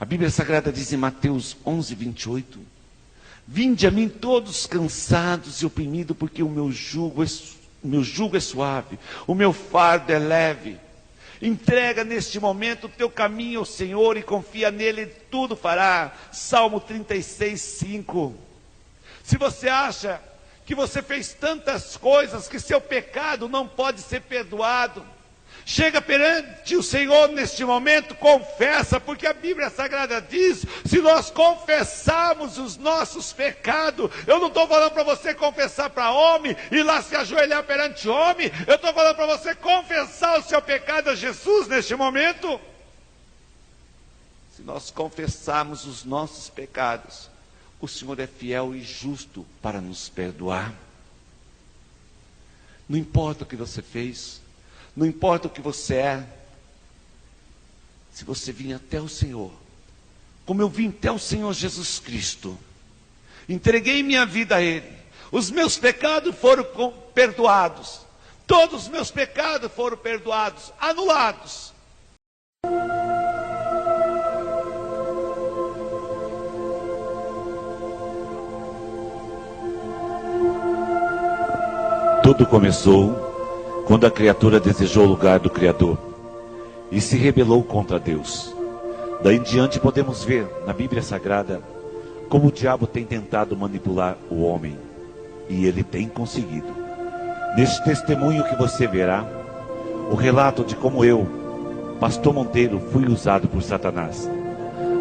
A Bíblia Sagrada diz em Mateus 11, 28, vinde a mim todos cansados e oprimidos, porque o meu jugo é suave, o meu fardo é leve. Entrega neste momento o teu caminho ao Senhor e confia nele, Ele tudo fará. Salmo 36, 5. Se você acha que você fez tantas coisas que seu pecado não pode ser perdoado, chega perante o Senhor neste momento, confessa, porque a Bíblia Sagrada diz, se nós confessarmos os nossos pecados, eu não estou falando para você confessar para homem, e lá se ajoelhar perante homem, eu estou falando para você confessar o seu pecado a Jesus neste momento. Se nós confessarmos os nossos pecados, o Senhor é fiel e justo para nos perdoar. Não importa o que você fez, não importa o que você é, se você vir até o Senhor, como eu vim até o Senhor Jesus Cristo, entreguei minha vida a Ele, os meus pecados foram perdoados, todos os meus pecados foram perdoados, anulados. Tudo começou quando a criatura desejou o lugar do Criador e se rebelou contra Deus. Daí em diante podemos ver na Bíblia Sagrada como o diabo tem tentado manipular o homem, e ele tem conseguido. Neste testemunho que você verá, o relato de como eu, Pastor Monteiro, fui usado por Satanás.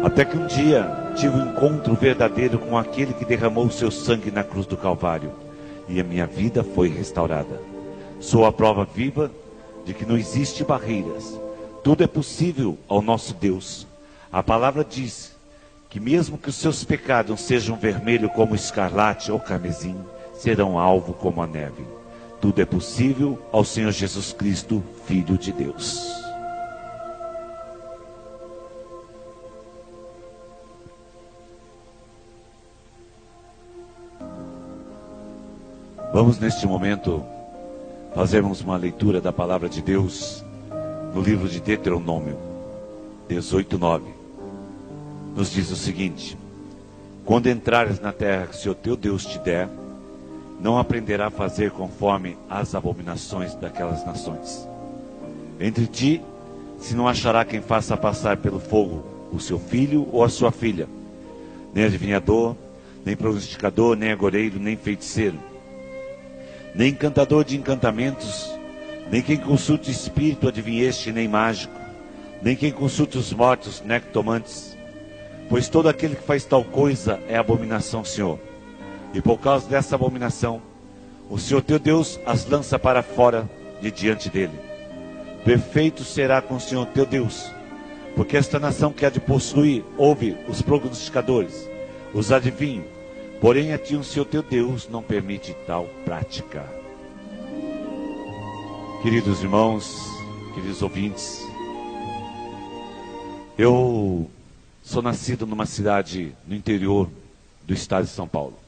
Até que um dia tive um encontro verdadeiro com aquele que derramou o seu sangue na cruz do Calvário. E a minha vida foi restaurada. Sou a prova viva de que não existe barreiras. Tudo é possível ao nosso Deus. A palavra diz que mesmo que os seus pecados sejam vermelhos como escarlate ou carmesim, serão alvo como a neve. Tudo é possível ao Senhor Jesus Cristo, Filho de Deus. Vamos neste momento fazermos uma leitura da palavra de Deus no livro de Deuteronômio 18:9. Nos diz o seguinte: quando entrares na terra que o Senhor teu Deus te der, não aprenderá a fazer conforme as abominações daquelas nações. Entre ti se não achará quem faça passar pelo fogo o seu filho ou a sua filha, nem adivinhador, nem prognosticador, nem agoreiro, nem feiticeiro, nem encantador de encantamentos, nem quem consulte espírito adivinheste, nem mágico, nem quem consulte os mortos, nectomantes, pois todo aquele que faz tal coisa é abominação ao Senhor. E por causa dessa abominação, o Senhor teu Deus as lança para fora de diante dele. Perfeito será com o Senhor teu Deus, porque esta nação que há de possuir ouve os prognosticadores, os adivinhos, porém a ti o Senhor teu Deus não permite tal prática. Queridos irmãos, queridos ouvintes, eu Sou nascido numa cidade no interior do estado de São Paulo.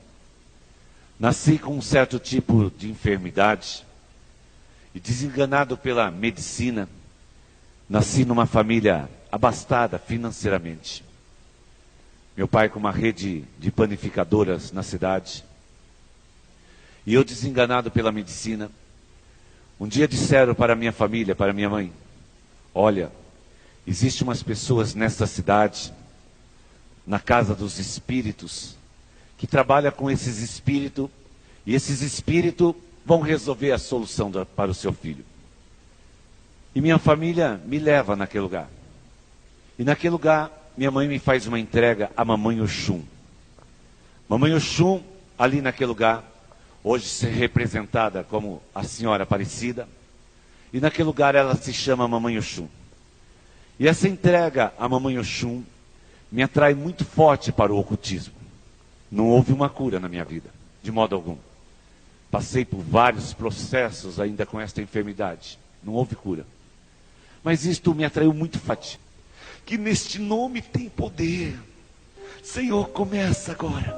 Nasci com um certo tipo de enfermidade e, desenganado pela medicina, nasci numa família abastada financeiramente. Meu pai com uma rede de panificadoras na cidade. E eu, desenganado pela medicina, um dia disseram para minha família, para minha mãe: olha, existem umas pessoas nesta cidade, na casa dos espíritos, que trabalham com esses espíritos, e esses espíritos vão resolver a solução para o seu filho. E minha família me leva naquele lugar. E naquele lugar, minha mãe me faz uma entrega a Mamãe Oxum. Mamãe Oxum, ali naquele lugar, hoje ser representada como a Senhora Aparecida, e naquele lugar ela se chama Mamãe Oxum. E essa entrega a Mamãe Oxum me atrai muito forte para o ocultismo. Não houve uma cura na minha vida, de modo algum. Passei por vários processos ainda com esta enfermidade. Não houve cura. Mas isto me atraiu muito forte. Que neste nome tem poder. Senhor, começa agora.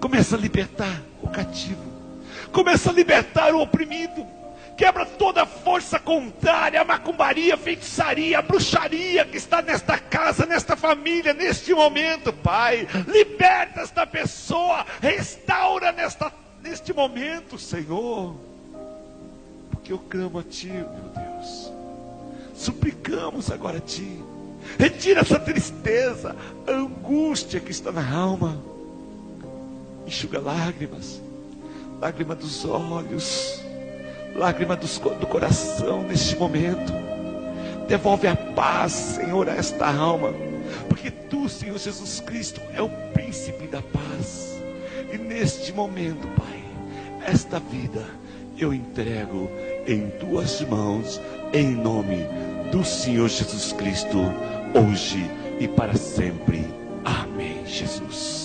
Começa a libertar o cativo. Começa a libertar o oprimido. Quebra toda a força contrária, a macumbaria, a feitiçaria, a bruxaria que está nesta casa, nesta família, neste momento, Pai. Liberta esta pessoa, restaura neste momento, Senhor. Porque eu clamo a Ti, meu Deus. Suplicamos agora a Ti. Retira essa tristeza, a angústia que está na alma. Enxuga lágrimas, lágrima dos olhos, lágrima do coração neste momento. Devolve a paz, Senhor, a esta alma, porque Tu, Senhor Jesus Cristo, é o príncipe da paz. E neste momento, Pai, esta vida eu entrego em Tuas mãos, em nome do Senhor Jesus Cristo, hoje e para sempre. Amém, Jesus.